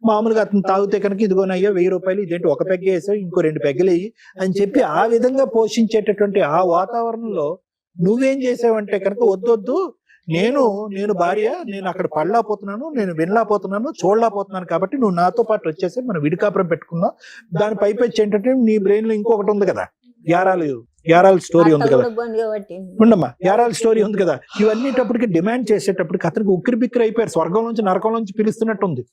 Speaker 5: మామూలుగా అతను తాగితే కనుక ఇదిగోనయ్యో 1000 రూపాయలు, ఇదేంటి ఒక పెగ్గ వేసావు, ఇంకో 2 పెగ్గలు వేయి అని చెప్పి ఆ విధంగా పోషించేటటువంటి ఆ వాతావరణంలో నువ్వేం చేసావంటే కనుక వద్దొద్దు, నేను భార్య, నేను అక్కడ పడలేకపోతున్నాను, నేను వినలేకపోతున్నాను, చూడలేకపోతున్నాను, కాబట్టి నువ్వు నాతో పాటు వచ్చేసి మనం విడికాపురం పెట్టుకుందాం. దాని పైపెచ్చి ఏంటంటే నీ బ్రెయిన్ లో ఇంకొకటి ఉంది కదా, యారాల స్టోరీ ఉంది కదా, ఉండమ్మా, యారాల స్టోరీ ఉంది కదా. ఇవన్నీటప్పటికి డిమాండ్ చేసేటప్పటికి అతనికి ఉక్కిరి బిక్కిరి అయిపోయారు, స్వర్గం నుంచి నరకం నుంచి పిలుస్తున్నట్టుంది.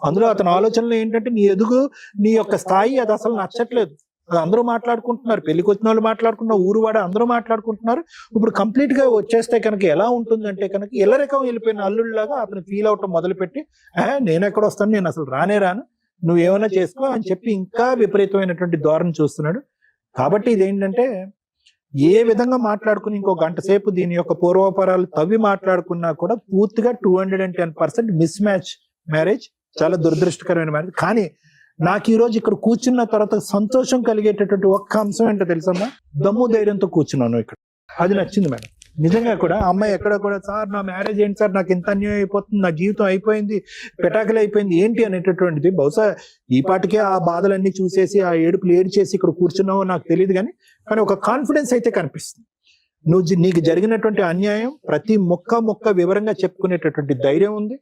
Speaker 5: అందులో అతని ఆలోచనలు ఏంటంటే నీ ఎదుగు, నీ యొక్క స్థాయి అది అసలు నచ్చట్లేదు. అది అందరూ మాట్లాడుకుంటున్నారు, పెళ్లికి వచ్చిన వాళ్ళు మాట్లాడుకుంటున్నారు, ఊరువాడ అందరూ మాట్లాడుకుంటున్నారు. ఇప్పుడు కంప్లీట్ గా వచ్చేస్తే కనుక ఎలా ఉంటుందంటే కనుక ఇల్లరికం వెళ్ళిపోయిన అల్లుళ్ళలాగా అతను ఫీల్ అవటం మొదలుపెట్టి, నేను ఎక్కడ వస్తాను, నేను అసలు రాను, నువ్వు ఏమైనా చేసుకో అని చెప్పి ఇంకా విపరీతమైనటువంటి ధోరణి చూస్తున్నాడు. కాబట్టి ఇదేంటంటే ఏ విధంగా మాట్లాడుకుని ఇంకో గంట సేపు దీని యొక్క పూర్వపరాలు తవ్వి మాట్లాడుకున్నా కూడా పూర్తిగా 210% మిస్ మ్యాచ్ మ్యారేజ్, చాలా దురదృష్టకరమైన మ్యారేజ్. కానీ నాకు ఈ రోజు ఇక్కడ కూర్చున్న తర్వాత సంతోషం కలిగేటటువంటి ఒక్క అంశం ఏంటో తెలుసమ్మా, దమ్ము ధైర్యంతో కూర్చున్నాను ఇక్కడ. అది నచ్చింది మేడం. నిజంగా కూడా అమ్మాయి ఎక్కడ కూడా, సార్ నా మ్యారేజ్ ఏంటి సార్, నాకు ఎంత అన్యాయం అయిపోతుంది, నా జీవితం అయిపోయింది, పెటాకులు అయిపోయింది ఏంటి అనేటటువంటిది. బహుశా ఈ పాటికే ఆ బాధలన్నీ చూసేసి ఆ ఏడుపులు ఏడ్చేసి ఇక్కడ కూర్చున్నావో నాకు తెలియదు, కానీ ఒక కాన్ఫిడెన్స్ అయితే కనిపిస్తుంది. నీకు జరిగినటువంటి అన్యాయం ప్రతి మొక్క వివరంగా చెప్పుకునేటటువంటి ధైర్యం ఉంది.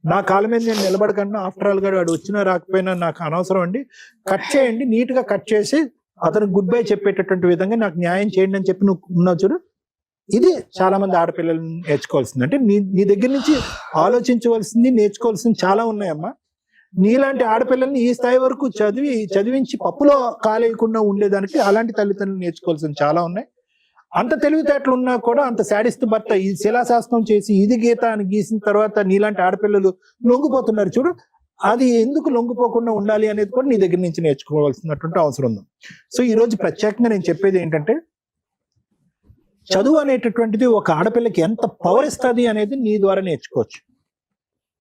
Speaker 5: నా కాళ్ళ మీద నేను నిలబడకుండా, ఆఫ్టర్ ఆల్ గా వాడు వచ్చినా రాకపోయినా నాకు అనవసరం అండి, కట్ చేయండి, నీట్ గా కట్ చేసి అతనికి గుడ్ బై చెప్పేటటువంటి విధంగా నాకు న్యాయం చేయండి అని చెప్పి నువ్వు ఉన్నావు చూడు. ఇది చాలా మంది ఆడపిల్లలు నేర్చుకోవాల్సింది. అంటే నీ దగ్గర నుంచి ఆలోచించవలసింది, నేర్చుకోవాల్సింది చాలా ఉన్నాయమ్మా. నీలాంటి ఆడపిల్లల్ని ఈ స్థాయి వరకు చదివించి పప్పులో కాలేయకుండా ఉండేదానికి అలాంటి తల్లిదండ్రులు నేర్చుకోవాల్సింది చాలా ఉన్నాయి. అంత తెలివితేటలు ఉన్నా కూడా అంత శాడిస్ట్ భర్త ఈ శిలాశాస్త్రం చేసి ఇది గీత అని గీసిన తర్వాత నీలాంటి ఆడపిల్లలు లొంగిపోతున్నారు చూడు. అది ఎందుకు లొంగిపోకుండా ఉండాలి అనేది కూడా నీ దగ్గర నుంచి నేర్చుకోవాల్సినటువంటి అవసరం ఉంది. సో ఈ రోజు ప్రత్యేకంగా నేను చెప్పేది ఏంటంటే, చదువు అనేటటువంటిది ఒక ఆడపిల్లకి ఎంత పవర్ ఇస్తుంది అనేది నీ ద్వారా నేర్చుకోవచ్చు.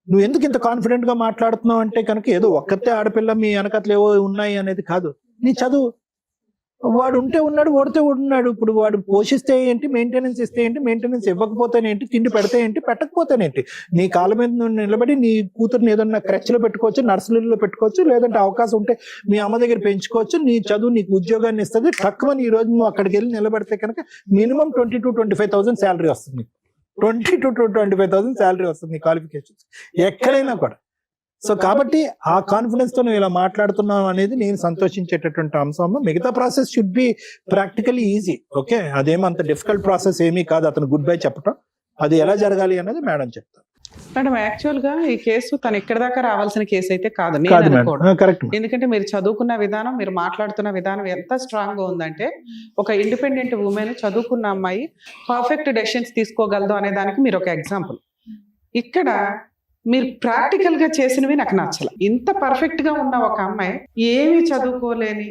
Speaker 5: నువ్వు ఎందుకు ఇంత కాన్ఫిడెంట్ గా మాట్లాడుతున్నావు అంటే కనుక ఏదో ఒక్కతే ఆడపిల్ల మీ వెనకట్లు ఏవో ఉన్నాయి అనేది కాదు. నీ చదువు, వాడు ఉంటే ఉన్నాడు, ఓడితే ఉన్నాడు. ఇప్పుడు వాడు పోషిస్తే ఏంటి, మెయింటెనెన్స్ ఇస్తే ఏంటి, మెయింటెనెన్స్ ఇవ్వకపోతేనేంటి, తిండి పెడితే ఏంటి, పెట్టకపోతేనేంటి, నీ కాళ్ళ మీద నిలబడి నీ కూతురుని ఏదన్నా క్రచ్లో పెట్టుకోవచ్చు, నర్సరీలో పెట్టుకోవచ్చు, లేదంటే అవకాశం ఉంటే మీ అమ్మ దగ్గర పెంచుకోవచ్చు. నీ చదువు నీకు ఉద్యోగాన్ని ఇస్తుంది. తక్కువని ఈ రోజు నువ్వు అక్కడికి వెళ్ళి నిలబడితే కనుక మినిమం 20,000 to 25,000 శాలరీ వస్తుంది. 20,000 to 25,000 శాలరీ వస్తుంది నీ క్వాలిఫికేషన్స్ ఎక్కడైనా కూడా. సో కాబట్టి ఆ కాన్ఫిడెన్స్ తో నువ్వు ఇలా మాట్లాడుతున్నావు అనేది నేను సంతోషించేటటువంటి అంశం. మిగతా process should be practically easy. Okay, అదేమంత డిఫికల్ట్ ప్రాసెస్ ఏమీ కాదు అతను గుడ్ బై చెప్పటం. అది ఎలా జరగాలి అనేది మేడం చెప్తారు.
Speaker 4: మేడం యాక్చువల్ గా ఈ కేసు తను ఇక్కడ దాకా రావాల్సిన కేసు అయితే కాదు.
Speaker 5: కరెక్ట్.
Speaker 4: ఎందుకంటే మీరు చదువుకున్న విధానం, మీరు మాట్లాడుతున్న విధానం ఎంత స్ట్రాంగ్ గా ఉందంటే, ఒక ఇండిపెండెంట్ ఉమెన్, చదువుకున్న అమ్మాయి పర్ఫెక్ట్ డెసిషన్స్ తీసుకోగలదు అనే దానికి మీరు ఒక ఎగ్జాంపుల్. ఇక్కడ మీరు ప్రాక్టికల్ గా చేసినవి నాకు నచ్చల. ఇంత పర్ఫెక్ట్ గా ఉన్న ఒక అమ్మాయి, ఏమి చదువుకోలేని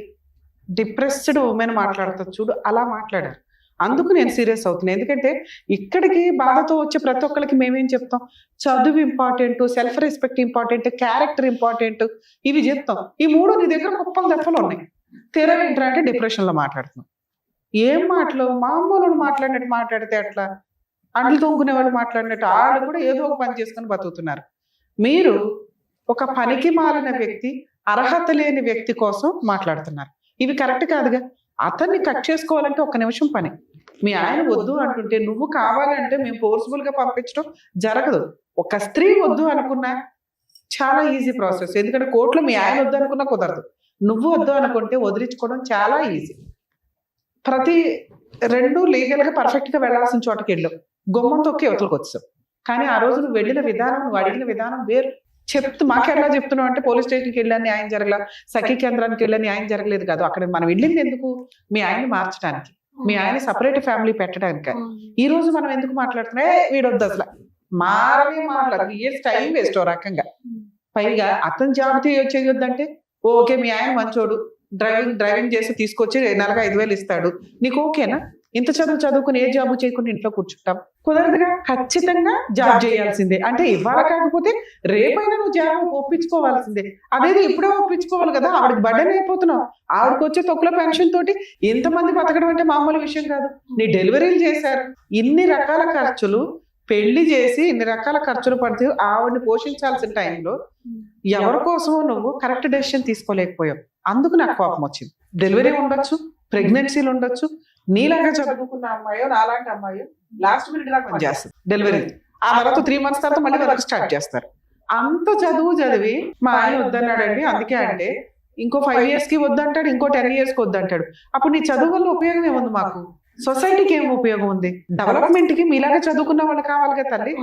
Speaker 4: డిప్రెస్డ్ ఉమెన్ మాట్లాడుతుంది చూడు, అలా మాట్లాడారు. అందుకు నేను సీరియస్ అవుతున్నాను. ఎందుకంటే ఇక్కడికి బాధతో వచ్చే ప్రతి ఒక్కరికి మేమేం చెప్తాం, చదువు important, self respect important, character important, ఇవి చెప్తాం. ఈ మూడు నీ దగ్గర కుప్పలు దెప్పలు ఉన్నాయి. తీరా ఏంటంటే డిప్రెషన్ లో మాట్లాడుతున్నాం. ఏం మాటలు, మామూలు మాట్లాడినట్టు మాట్లాడితే అట్లా, అండ్లు తోముకునే వాళ్ళు మాట్లాడినట్టు వాళ్ళు కూడా ఏదో ఒక పని చేసుకుని బతుకుతున్నారు. మీరు ఒక పనికి మాలిన వ్యక్తి, అర్హత లేని వ్యక్తి కోసం మాట్లాడుతున్నారు. ఇవి కరెక్ట్ కాదుగా. అతన్ని కట్ చేసుకోవాలంటే 1 నిమిషం పని. మీ ఆయన వద్దు అంటుంటే నువ్వు కావాలంటే మేము ఫోర్స్ఫుల్ గా పంపించడం జరగదు. ఒక స్త్రీ వద్దు అనుకున్నా చాలా ఈజీ ప్రాసెస్. ఎందుకంటే కోర్టులో మీ ఆయన వద్దు అనుకున్నా కుదరదు. నువ్వు వద్దు అనుకుంటే వదిలించుకోవడం చాలా ఈజీ. ప్రతి రెండు లీగల్ గా పర్ఫెక్ట్ గా వెళ్లాల్సిన చోటకి వెళ్ళావు, గుమ్మం తొక్కి అవతలకు వచ్చావు. కానీ ఆ రోజు నువ్వు వెళ్ళిన విధానం, నువ్వు అడిగిన విధానం వేరు. మాకెలా చెప్తున్నావు అంటే పోలీస్ స్టేషన్కి వెళ్ళా న్యాయం జరగల, సఖీ కేంద్రానికి వెళ్ళా న్యాయం జరగలేదు కాదు. అక్కడ మనం వెళ్ళింది ఎందుకు? మీ ఆయన్ని మార్చడానికి, మీ ఆయన సపరేట్ ఫ్యామిలీ పెట్టడానికి. ఈ రోజు మనం ఎందుకు మాట్లాడుతున్నా? వీడొద్దు అసలు మారనే మాట్లాడు, ఇయర్స్ టైం వేస్ట్ ఓ రకంగా. పైగా అతను జాబ్ చేయొద్దంటే ఓకే, మీ ఆయన మంచోడు, డ్రైవింగ్ చేసి తీసుకొచ్చి నెలకు 5,000 ఇస్తాడు, నీకు ఓకేనా? ఇంత చదువుకుని ఏ జాబు చేయకుండా ఇంట్లో కూర్చుంటాం? కుదరదుగా. ఖచ్చితంగా జాబ్ చేయాల్సిందే. అంటే ఇవాళ కాకపోతే రేపైనా నువ్వు జాబ్ ఒప్పించుకోవాల్సిందే. అదేదో ఇప్పుడే ఒప్పించుకోవాలి కదా. ఆవిడకి బర్డెన్ అయిపోతున్నావు. ఆవిడకి వచ్చే తొక్కుల పెన్షన్ తోటి ఇంతమంది బతకడం అంటే మామూలు విషయం కాదు. నీ డెలివరీలు చేశారు, ఇన్ని రకాల ఖర్చులు, పెళ్లి చేసి ఇన్ని రకాల ఖర్చులు పడితే ఆవిడని పోషించాల్సిన టైంలో ఎవరి కోసమో నువ్వు కరెక్ట్ డెసిషన్ తీసుకోలేకపోయావు. అందుకు నాకు కోపం వచ్చింది. డెలివరీ ఉండొచ్చు, ప్రెగ్నెన్సీలు ఉండొచ్చు, నీలాగా చదువుకున్న అమ్మాయో నాలాంటి అమ్మాయో లాస్ట్ మినిట్ దాకా పనిచేస్తుంది డెలివరీ. ఆ తర్వాత 3 months తర్వాత మళ్ళీ వర్క్ స్టార్ట్ చేస్తారు. అంత చదువు చదివి మా ఆయన వద్దన్నాడండి, అందుకే అంటే ఇంకో 5 years కి వద్దంటాడు, ఇంకో 10 years కి వద్దంటాడు. అప్పుడు నీ చదువు వల్ల ఉపయోగం ఏముంది? మాకు సొసైటీకి ఏం ఉపయోగం ఉంది? డెవలప్మెంట్ కి మీలాగా చదువుకున్న వాళ్ళు కావాలి కదా తల్లి.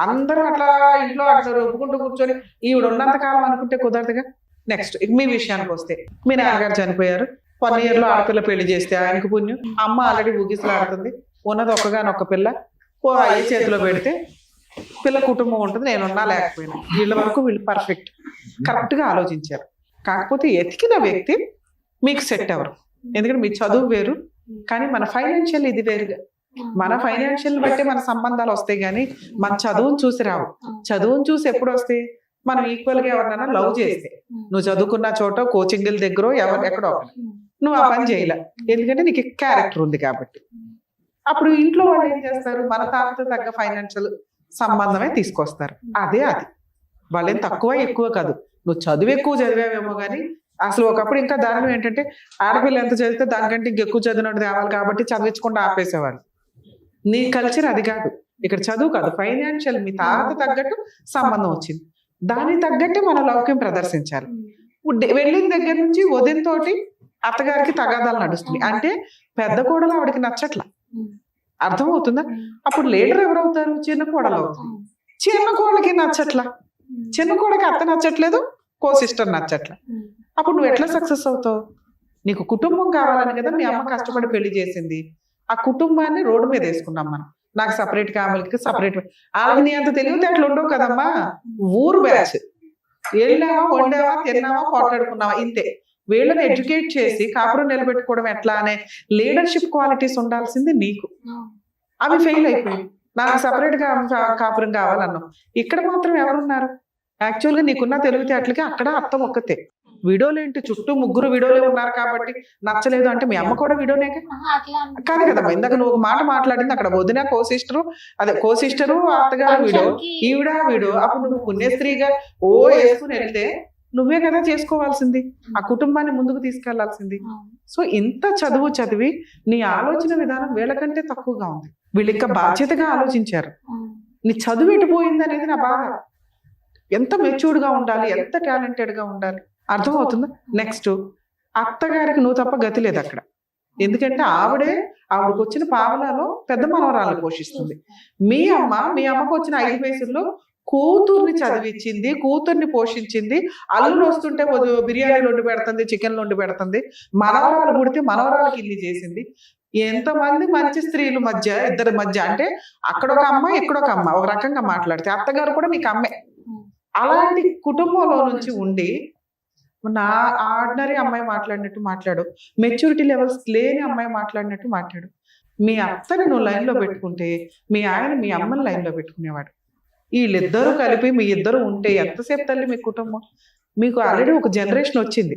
Speaker 4: అందరూ అట్లా ఇంట్లో అట్లా ఒప్పుకుంటూ కూర్చొని ఈవిడ ఉన్నంత కాలం అనుకుంటే కుదరదుగా. నెక్స్ట్ మీ విషయానికి వస్తే, మీ నాన్నగారు చనిపోయారు, 1 year లో ఆడపిల్ల పెళ్లి చేస్తే ఆయనకు పుణ్యం. అమ్మ ఆల్రెడీ ఊగిసలాడుతుంది, ఉన్నది ఒక్కగానొక్క పిల్ల, అయ్యి చేతిలో పెడితే పిల్ల కుటుంబం ఉంటుంది, నేనున్నా లేకపోయినా. వీళ్ళ వరకు వీళ్ళు పర్ఫెక్ట్, కరెక్ట్ గా ఆలోచించారు. కాకపోతే ఎతికిన వ్యక్తి మీకు సెట్ ఎవరు? ఎందుకంటే మీ చదువు వేరు, కానీ మన ఫైనాన్షియల్ ఇది వేరుగా. మన ఫైనాన్షియల్ బట్టి మన సంబంధాలు వస్తాయి, కానీ మన చదువును చూసి రావు. చదువును చూసి ఎప్పుడు వస్తాయి? మనం ఈక్వల్ గా ఎవరినైనా లవ్ చేస్తే, నువ్వు చదువుకున్న చోట కోచింగ్ల దగ్గర ఎక్కడో నువ్వు ఆ పని చేయలే, ఎందుకంటే నీకు క్యారెక్టర్ ఉంది కాబట్టి. అప్పుడు ఇంట్లో వాళ్ళు ఏం చేస్తారు? మన తాతతో తగ్గ ఫైనాన్షియల్ సంబంధమే తీసుకొస్తారు. అది వాళ్ళేం తక్కువ ఎక్కువ కాదు. నువ్వు చదువు ఎక్కువ చదివావేమో కానీ అసలు ఒకప్పుడు ఇంకా దారుణం ఏంటంటే ఆడపిల్ల ఎంత చదివితే దానికంటే ఇంకెక్కువ చదివినట్టు తేవాలి కాబట్టి చదివించకుండా ఆపేసేవాళ్ళు. నీ కల్చర్ అది కాదు. ఇక్కడ చదువు కాదు, ఫైనాన్షియల్ మీ తాత తగ్గట్టు సంబంధం వచ్చింది, దానికి తగ్గట్టు మన లౌక్యం ప్రదర్శించాలి. వెళ్ళిన దగ్గర నుంచి వదినతోటి అత్తగారికి తగాదాలు నడుస్తుంది. అంటే పెద్ద కోడలు ఆవిడకి నచ్చట్లా, అర్థమవుతుందా? అప్పుడు లీడర్ ఎవరవుతారు? చిన్న కోడలు అవుతుంది. చిన్న కోడలకి నచ్చట్లా, చిన్న కోడకి అత్త నచ్చట్లేదు, కో సిస్టర్ నచ్చట్లా. అప్పుడు నువ్వు ఎట్లా సక్సెస్ అవుతావు? నీకు కుటుంబం కావాలని కదా మీ అమ్మ కష్టపడి పెళ్లి చేసింది. ఆ కుటుంబాన్ని రోడ్డు మీద వేసుకున్నాం మనం. నాకు సపరేట్ కావాలికి సపరేట్. వాళ్ళకి నీ అంత తెలివితే అట్లా ఉండవు కదమ్మా. ఊరు బ్యాచ్, వెళ్ళావా, వండావా, తిన్నావా, పోట్లాడుకున్నావా, ఇంతే. వీళ్ళని ఎడ్యుకేట్ చేసి కాపురం నిలబెట్టుకోవడం ఎట్లా అనే లీడర్షిప్ క్వాలిటీస్ ఉండాల్సింది నీకు. అవి ఫెయిల్ అయిపోయాయి. నాకు సపరేట్ గా కాపురం కావాలన్నావు. ఇక్కడ మాత్రం ఎవరున్నారు? యాక్చువల్ గా నీకున్న తెలివితేటలకి అక్కడ అర్థం ఒక్కతే. వీడియోలు ఏంటి, చుట్టూ 3 వీడియోలే ఉన్నారు కాబట్టి నచ్చలేదు అంటే మీ అమ్మ కూడా వీడియోనే కాదు కదమ్మా. ఇందాక నువ్వు ఒక మాట మాట్లాడింది, అక్కడ వదిన కో సిస్టరు అత్తగారు వీడియో, ఈవిడ వీడియో. అప్పుడు నువ్వు పుణ్యస్త్రీగా వేసుకుని వెళ్తే నువ్వే కదా చేసుకోవాల్సింది, ఆ కుటుంబాన్ని ముందుకు తీసుకెళ్లాల్సింది. సో ఇంత చదువు చదివి నీ ఆలోచన విధానం వీళ్ళకంటే తక్కువగా ఉంది. వీళ్ళు ఇంకా బాధ్యతగా ఆలోచించారు. నీ చదువు ఎటుపోయింది అనేది నా బాధ. ఎంత మెచ్యూర్డ్ గా ఉండాలి, ఎంత టాలెంటెడ్ గా ఉండాలి, అర్థమవుతుందా? నెక్స్ట్, అత్తగారికి నువ్వు తప్ప గతి లేదు అక్కడ. ఎందుకంటే ఆవిడకి వచ్చిన పావలాలో పెద్ద మనవరాలు పోషిస్తుంది. మీ అమ్మకు వచ్చిన 5 పైసల్లో కూతుర్ని చదివించింది, కూతుర్ని పోషించింది. అల్లుడు వస్తుంటే బిర్యానీలు వండి పెడుతుంది, చికెన్లు వండి పెడుతుంది. మనవరాలు పుడితే మనవరాలకి ఇల్లు చేసింది. ఎంతమంది మంచి స్త్రీల మధ్య, ఇద్దరి మధ్య, అంటే అక్కడ ఒక అమ్మ ఇక్కడ ఒక అమ్మ, ఒక రకంగా మాట్లాడితే అత్తగారు కూడా నీకు అమ్మే. అలాంటి కుటుంబంలో నుంచి ఉండి నా ఆర్డినరీ అమ్మాయి మాట్లాడినట్టు మాట్లాడు, మెచ్యూరిటీ లెవెల్స్ లేని అమ్మాయి మాట్లాడినట్టు మాట్లాడు. మీ అత్తని నువ్వు లైన్ లో పెట్టుకుంటే మీ ఆయన మీ అమ్మని లైన్ లో పెట్టుకునేవాడు. వీళ్ళిద్దరూ కలిపి మీ ఇద్దరు ఉంటే ఎంతసేపు తల్లి మీ కుటుంబం? మీకు ఆల్రెడీ ఒక జనరేషన్ వచ్చింది.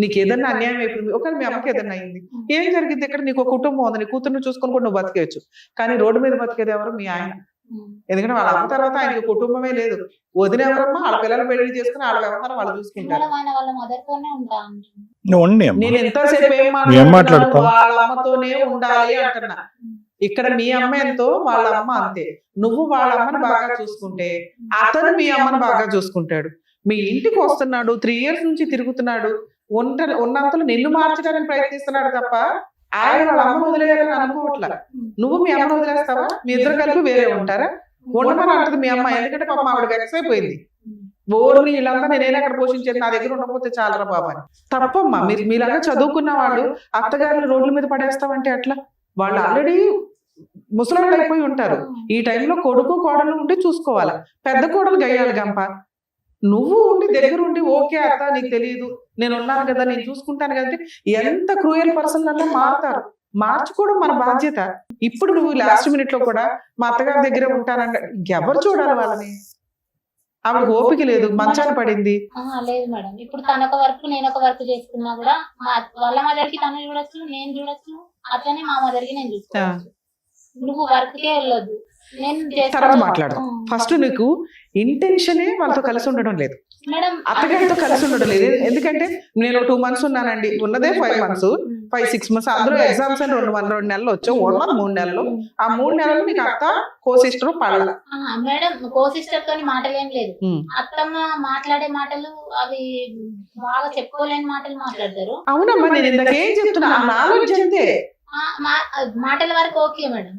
Speaker 4: నీకు ఏదన్నా అన్యాయం అయిపోయింది, ఒకవేళ మీ అమ్మకి ఏదన్నా అయింది, ఏం జరిగింది? ఇక్కడ నీకు ఒక కుటుంబం ఉంది, నీ కూతుర్ని చూసుకొని కూడా నువ్వు బతికేయచ్చు. కానీ రోడ్డు మీద బతికేది ఎవరు? మీ ఆయన. ఎందుకంటే వాళ్ళ అమ్మ తర్వాత ఆయనకి కుటుంబమే లేదు. వదిన ఎవరమ్మా? వాళ్ళ పిల్లలు పెళ్లి చేసుకుని వాళ్ళ వ్యవహారం వాళ్ళు చూసుకుంటారు. నేను ఎంతసేపు ఏం మాట్లాడుతున్నా? వాళ్ళ అమ్మతోనే ఉండాలి అంటున్నా. ఇక్కడ మీ అమ్మ ఎంతో వాళ్ళ అమ్మ అంతే. నువ్వు వాళ్ళ అమ్మని బాగా చూసుకుంటే అతను మీ అమ్మని బాగా చూసుకుంటాడు. మీ ఇంటికి వస్తున్నాడు, 3 years నుంచి తిరుగుతున్నాడు, ఉన్నంతలో నిన్ను మార్చడానికి ప్రయత్నిస్తున్నాడు తప్ప ఆయన వాళ్ళ అమ్మను వదిలేయాలని అనుకోవట్లా. నువ్వు మీ అమ్మను వదిలేస్తావా? మీ ఇద్దరు కలిపి వేరే ఉంటారా? ఉండమని అంటది మీ అమ్మ. ఎందుకంటే పాపం ఆవిడ వెక్స్ అయిపోయింది. బోర్ని వీళ్ళంతా నేనే అక్కడ పోషించేది, నా దగ్గర ఉండకపోతే చాలరా బాబా అని. తప్పమ్మా. మీరు మీలాగా చదువుకున్న వాళ్ళు అత్తగారిని రోడ్ల మీద పడేస్తామంటే అట్లా. వాళ్ళు ఆల్రెడీ ముసలాళ్ళు అయిపోయి ఉంటారు. ఈ టైంలో కొడుకు కోడలు ఉండి చూసుకోవాలి. పెద్ద కోడలు గయ్యాలి గంప. నువ్వు ఉండి దగ్గర ఉండి ఓకే అత్త నీకు తెలియదు, నేను ఉన్నాను కదా, నేను చూసుకుంటాను కదా. ఎంత క్రూయల్ పర్సన్ అలా మారుతారు. మార్చుకోవడం మన బాధ్యత. ఇప్పుడు నువ్వు లాస్ట్ మినిట్ లో కూడా మా అత్తగారి దగ్గరే ఉంటానంటే ఎవరు చూడాలి వాళ్ళని? ఆవిడ ఓపిక లేదు, మంచాన పడింది.
Speaker 3: లేదు మేడం, ఇప్పుడు తన ఒక వర్క్ నేను ఒక వర్క్ చేసుకున్నా కూడా వాళ్ళ మదర్కి తను చూడొచ్చు, నేను చూడొచ్చు, అట్లనే మా మదర్కి నేను చూసుకోవచ్చు. నువ్వు వర్క్ కే వెళ్ళొద్దు,
Speaker 4: తర్వాత మాట్లాడదాం. ఫస్ట్ నీకు ఇంటెన్షనే వాళ్ళతో కలిసి ఉండడం లేదు, అత్తగారితో కలిసి ఉండడం లేదు. ఎందుకంటే నేను 2 months ఉన్నానండి, ఉన్నదే 5 months, 5-6 months. అందులో ఎగ్జామ్స్ అని 2 నెలలు వచ్చావు, 3 నెలలు. ఆ 3 నెలలు మీకు అత్త కో సిస్టర్ పడల.
Speaker 3: మేడం కో సిస్టర్ తోని మాటలు ఏం లేదు. అత్తమ్మ మాట్లాడే మాటలు అవి బాగా చెప్పుకోలేని మాటలు మాట్లాడతారు.
Speaker 4: అవునమ్మా, నేను ఇందాకేం చెప్తున్నా, నాలెడ్జ్ అంతే.
Speaker 3: మాటల వరకు ఓకే మేడం,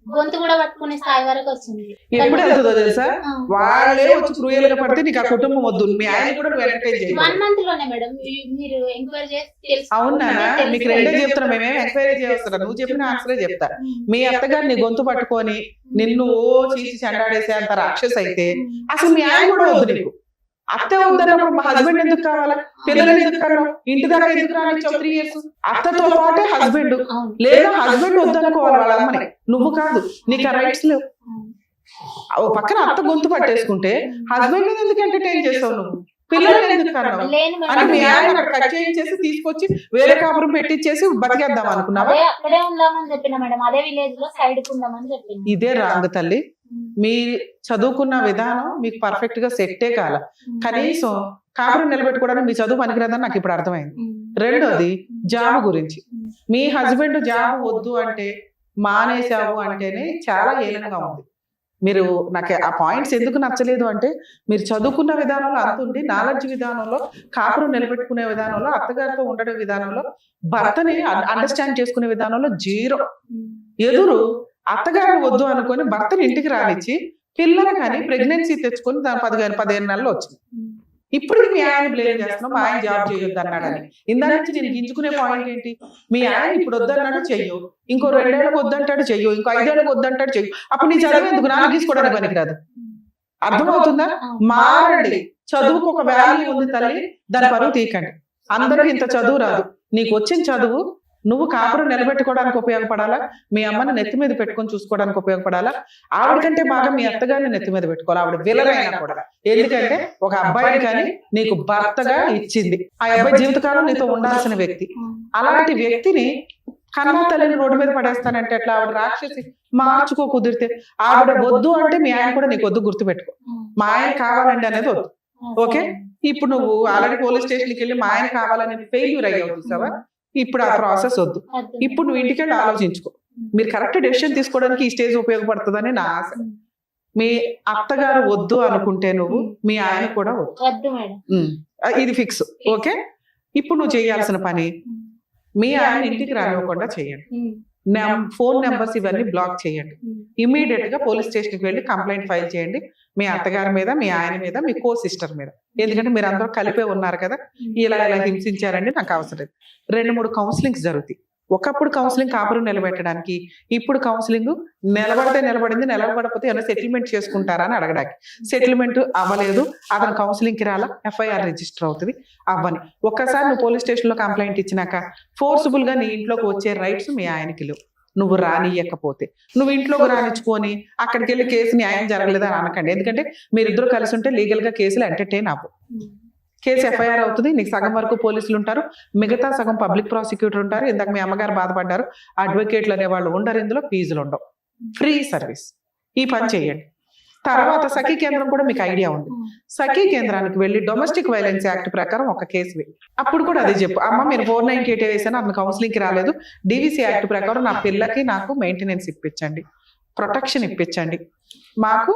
Speaker 3: గొంతు కూడా పట్టుకునే స్థాయి వరకు వచ్చింది.
Speaker 4: ఎప్పుడు వెళ్తుందో తెలుసా? వాళ్ళే వచ్చి క్రూయల్ గా పడితే నీకు ఆ కుటుంబం వద్దు. మీ ఆయన కూడా నువ్వు ఎంటర్టైన్ చేయాలి.
Speaker 3: 1 month లోనే మేడం మీరు ఎంక్వైరీ చేసి.
Speaker 4: అవునా? మీకు రెండే చెప్తున్నా, మేమేం ఎంక్వైరీ చేస్తున్నా, నువ్వు చెప్పిన ఆన్సరే చెప్తా. మీ అత్తగారిని గొంతు పట్టుకొని నిన్ను చీచి చెండాడేసే అంత రాక్షస్ అయితే అసలు మీ ఆయన కూడా వద్దు నీకు. అత్త వద్దన్నప్పుడు మా హస్బెండ్ ఎందుకు కావాలా? పిల్లలు ఎందుకు కన్నా? ఇంటి దాకా ఎందుకు రానిచ్చావు 3 years? అత్తతో పాటే హస్బెండ్, లేదా హస్బెండ్ వద్దనుకోవాలి వాళ్ళ అమ్మని, నువ్వు కాదు. నీకు ఆ రైట్స్ లేవు. ఓ పక్కన అత్త గొంతు పట్టేసుకుంటే హస్బెండ్ ఎందుకు ఎంటర్టైన్ చేస్తావు నువ్వు? పిల్లలు ఎందుకు కన్నావు అని మీ ఆయన కట్ చేయించేసి తీసుకొచ్చి వేరే కాపురం పెట్టించేసి బతికేద్దాం అనుకున్నావా?
Speaker 3: అక్కడే ఉందామని చెప్పిన మేడం, అదే విలేజ్ లో సైడ్ కు ఉందామని చెప్పింది.
Speaker 4: ఇదే రాంగ్ తల్లి. మీ చదువుకున్న విధానం మీకు పర్ఫెక్ట్ గా సెట్టే కాల. కనీసం కాపురం నిలబెట్టుకోవడానికి మీ చదువు పనికిరాదని నాకు ఇప్పుడు అర్థమైంది. రెండోది జాబ్ గురించి. మీ హస్బెండ్ జాబ్ వద్దు అంటే మానేశావు అంటేనే చాలా హేళనగా ఉంది. మీరు నాకు ఆ పాయింట్స్ ఎందుకు నచ్చలేదు అంటే, మీరు చదువుకున్న విధానంలో అంతుంది, నాలెడ్జ్ విధానంలో, కాపురం నిలబెట్టుకునే విధానంలో, అత్తగారితో ఉండడం విధానంలో, భర్తని అండర్స్టాండ్ చేసుకునే విధానంలో 0. ఎదురు అత్తగారు వద్దు అనుకొని భర్తని ఇంటికి రానిచ్చి పిల్లలు కానీ ప్రెగ్నెన్సీ తెచ్చుకొని దాని 15 నెలలు వచ్చింది. ఇప్పుడు మీ ఆయన బ్లేమ్ చేస్తున్నావు, మా ఆయన జాబ్ చేయొద్దు అన్నాడని. ఇందా నుంచి నేను గింజుకునే పాయింట్ ఏంటి? మీ ఆయన ఇప్పుడు వద్దన్నాడు చెయ్యు, ఇంకో 2 ఏళ్ళకు వద్దంటాడు చెయ్యు, ఇంకో 5 ఏళ్ళకు వద్దంటాడు చెయ్యు. అప్పుడు నీ చదువు ఎందుకు? నాన్న తీసుకోవడానికి పనికిరాదు. అర్థమవుతుందా? మారండి. చదువుకు ఒక వాల్యూ ఉంది తల్లి, దాని పరువు తీయకండి. అందరికి ఇంత చదువు రాదు. నీకు వచ్చిన చదువు నువ్వు కాపురం నిలబెట్టుకోవడానికి ఉపయోగపడాలా, మీ అమ్మని నెత్తి మీద పెట్టుకొని చూసుకోవడానికి ఉపయోగపడాలా, ఆవిడకంటే బాగా మీ అత్తగారిని నెత్తి మీద పెట్టుకోవాలి, ఆవిడ విలనైనా కూడా. ఎందుకంటే ఒక అబ్బాయిని కానీ నీకు భర్తగా ఇచ్చింది, ఆ అబ్బాయి జీవితకాలం నీతో ఉండాల్సిన వ్యక్తి. అలాంటి వ్యక్తిని కన్నా తల్లిని రోడ్డు మీద పడేస్తానంటే ఎట్లా? ఆవిడ రాక్షసి. మార్చుకో కుదిరితే. ఆవిడ వద్దు అంటే మీ ఆయన కూడా నీకు వద్దు, గుర్తుపెట్టుకో. మా ఆయన కావాలండి అనేది వద్దు. ఓకే? ఇప్పుడు నువ్వు ఆల్రెడీ పోలీస్ స్టేషన్కి వెళ్ళి మా ఆయన కావాలని ఫెయిల్యూర్ అయ్యావు చూసావా? ఇప్పుడు ఆ ప్రాసెస్ వద్దు. ఇప్పుడు నువ్వు ఇంటికి వెళ్ళి ఆలోచించుకో, మీరు కరెక్ట్ డెసిషన్ తీసుకోవడానికి ఈ స్టేజ్ ఉపయోగపడుతుందని నా ఆశ. మీ అత్తగారు వద్దు అనుకుంటే నువ్వు, మీ ఆయన కూడా వద్దు, ఇది ఫిక్స్. ఓకే? ఇప్పుడు నువ్వు చేయాల్సిన పని, మీ ఆయన ఇంటికి రానివ్వకుండా చేయండి. ఫోన్ నెంబర్స్ ఇవన్నీ బ్లాక్ చేయండి. ఇమీడియట్ గా పోలీస్ స్టేషన్కి వెళ్ళి కంప్లైంట్ ఫైల్ చేయండి, మీ అత్తగారి మీద, మీ ఆయన మీద, మీ కో సిస్టర్ మీద. ఎందుకంటే మీరు అందరూ కలిపే ఉన్నారు కదా, ఇలా హింసించారండి, నాకు అవసరం. 2-3 కౌన్సిలింగ్స్ జరుగుతాయి. ఒకప్పుడు కౌన్సిలింగ్ కాపురం నిలబెట్టడానికి, ఇప్పుడు కౌన్సిలింగ్ నిలబడితే నిలబడింది, నిలబడకపోతే ఏమైనా సెటిల్మెంట్ చేసుకుంటారా అని అడగడానికి. సెటిల్మెంట్ అవ్వలేదు, అతను కౌన్సిలింగ్కి రాలా, FIR రిజిస్టర్ అవుతుంది, అవ్వని. ఒక్కసారి నువ్వు పోలీస్ స్టేషన్లో కంప్లైంట్ ఇచ్చినాక ఫోర్స్ఫుల్ గా నీ ఇంట్లోకి వచ్చే రైట్స్ మీ ఆయనకి లేవు. నువ్వు రానియకపోతే, నువ్వు ఇంట్లోకి రానిచ్చుకొని అక్కడికి వెళ్ళి కేసు న్యాయం జరగలేదని అనకండి. ఎందుకంటే మీరిద్దరు కలిసి ఉంటే లీగల్ గా కేసులు ఎంటర్టైన్ అవ్వు. కేసు FIR అవుతుంది, నీకు సగం వరకు పోలీసులు ఉంటారు, మిగతా సగం పబ్లిక్ ప్రాసిక్యూటర్ ఉంటారు. ఇందాక మీ అమ్మగారు బాధపడ్డారు, అడ్వకేట్లు అనే వాళ్ళు ఉండరు, ఇందులో ఫీజులు ఉండవు, ఫ్రీ సర్వీస్. ఈ పని చేయండి. తర్వాత సఖీ కేంద్రం కూడా మీకు ఐడియా ఉంది. సఖీ కేంద్రానికి వెళ్ళి డొమెస్టిక్ వైలెన్స్ యాక్ట్ ప్రకారం ఒక కేసు వేయి. అప్పుడు కూడా అదే చెప్పు, అమ్మ మీరు 498 వేసాను, అతను కౌన్సిలింగ్ కి రాలేదు, డివిసి యాక్ట్ ప్రకారం నా పిల్లకి నాకు మెయింటెనెన్స్ ఇప్పించండి, ప్రొటెక్షన్ ఇప్పించండి, మాకు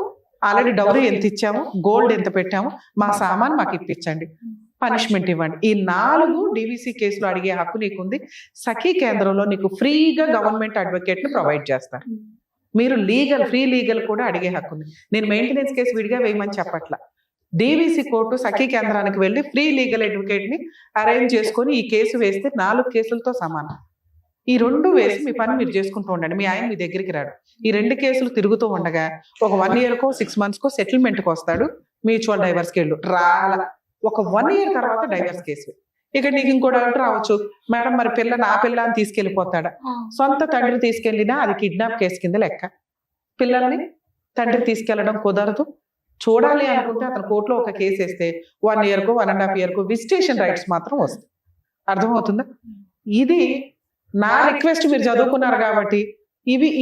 Speaker 4: ఆల్రెడీ డౌరీ ఎంత ఇచ్చాము, గోల్డ్ ఎంత పెట్టాము, మా సామాన్ మాకు ఇప్పించండి, పనిష్మెంట్ ఇవ్వండి. ఈ 4 డివిసి కేసులు అడిగే హక్కు నీకుంది. సఖీ కేంద్రంలో నీకు ఫ్రీగా గవర్నమెంట్ అడ్వకేట్ ని ప్రొవైడ్ చేస్తారు. మీరు ఫ్రీ లీగల్ కూడా అడిగే హక్కు ఉంది. నేను మెయింటెనెన్స్ కేసు విడిగా వేయమని చెప్పట్లా. డివిసి కోర్టు సఖీ కేంద్రానికి వెళ్ళి ఫ్రీ లీగల్ అడ్వకేట్ ని అరేంజ్ చేసుకొని ఈ కేసు వేస్తే 4 కేసులతో సమానం. ఈ 2 వేసి మీ పని మీరు చేసుకుంటూ ఉండండి. మీ ఆయన మీ దగ్గరికి రాడు. ఈ 2 కేసులు తిరుగుతూ ఉండగా ఒక 1 year కో 6 months కో సెటిల్మెంట్కి వస్తాడు. మ్యూచువల్ డైవర్స్కి వెళ్ళు, ఒక 1 year తర్వాత డైవర్స్ కేసు. ఇక్కడ నీకు ఇంకో డౌట్ రావచ్చు, మేడం మరి నా పిల్ల అని తీసుకెళ్లిపోతాడా? సొంత తండ్రి తీసుకెళ్లినా అది కిడ్నాప్ కేసు కింద లెక్క. పిల్లల్ని తండ్రి తీసుకెళ్లడం కుదరదు. చూడాలి అనుకుంటే అతను కోర్టులో ఒక కేసు వేస్తే 1 year కో 1.5 year కో విజిటేషన్ రైట్స్ మాత్రం వస్తాయి. అర్థమవుతుందా? ఇది నా రిక్వెస్ట్. మీరు చదువుకున్నారు కాబట్టి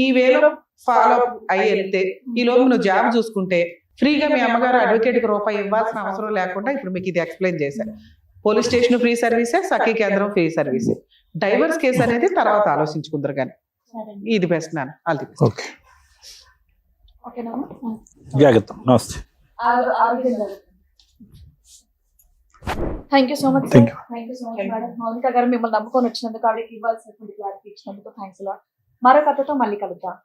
Speaker 4: ఈ వేలో ఫాలో అయ్యి వెళ్తే ఈ లోపు నువ్వు జాబ్ చూసుకుంటే ఫ్రీగా మీ అమ్మగారు అడ్వకేట్కి రూపాయి ఇవ్వాల్సిన అవసరం లేకుండా ఇప్పుడు మీకు ఇది ఎక్స్ప్లెయిన్ చేశారు. పోలీస్ స్టేషన్ ఫ్రీ సర్వీసే, సఖీ కేంద్రం ఫ్రీ సర్వీసే. డైవర్స్ కేసు అనేది తర్వాత ఆలోచించుకుందరు కానీ ఇది బెస్ట్ నాన్న. అది
Speaker 5: ఓకే, జాగ్రత్త. నమస్తే.
Speaker 7: Thank you so much
Speaker 5: Thank you.
Speaker 7: Thank you so much madam. Mounika గారు మిమ్మల్ని నమ్ముకొని వచ్చినందుకు, ఆవిడకి ఇవ్వాల్సినటువంటి క్లారిఫికేషన్ అందుకు థ్యాంక్స్ లాట్. మరో కథతో మళ్ళీ కలుద్దాం.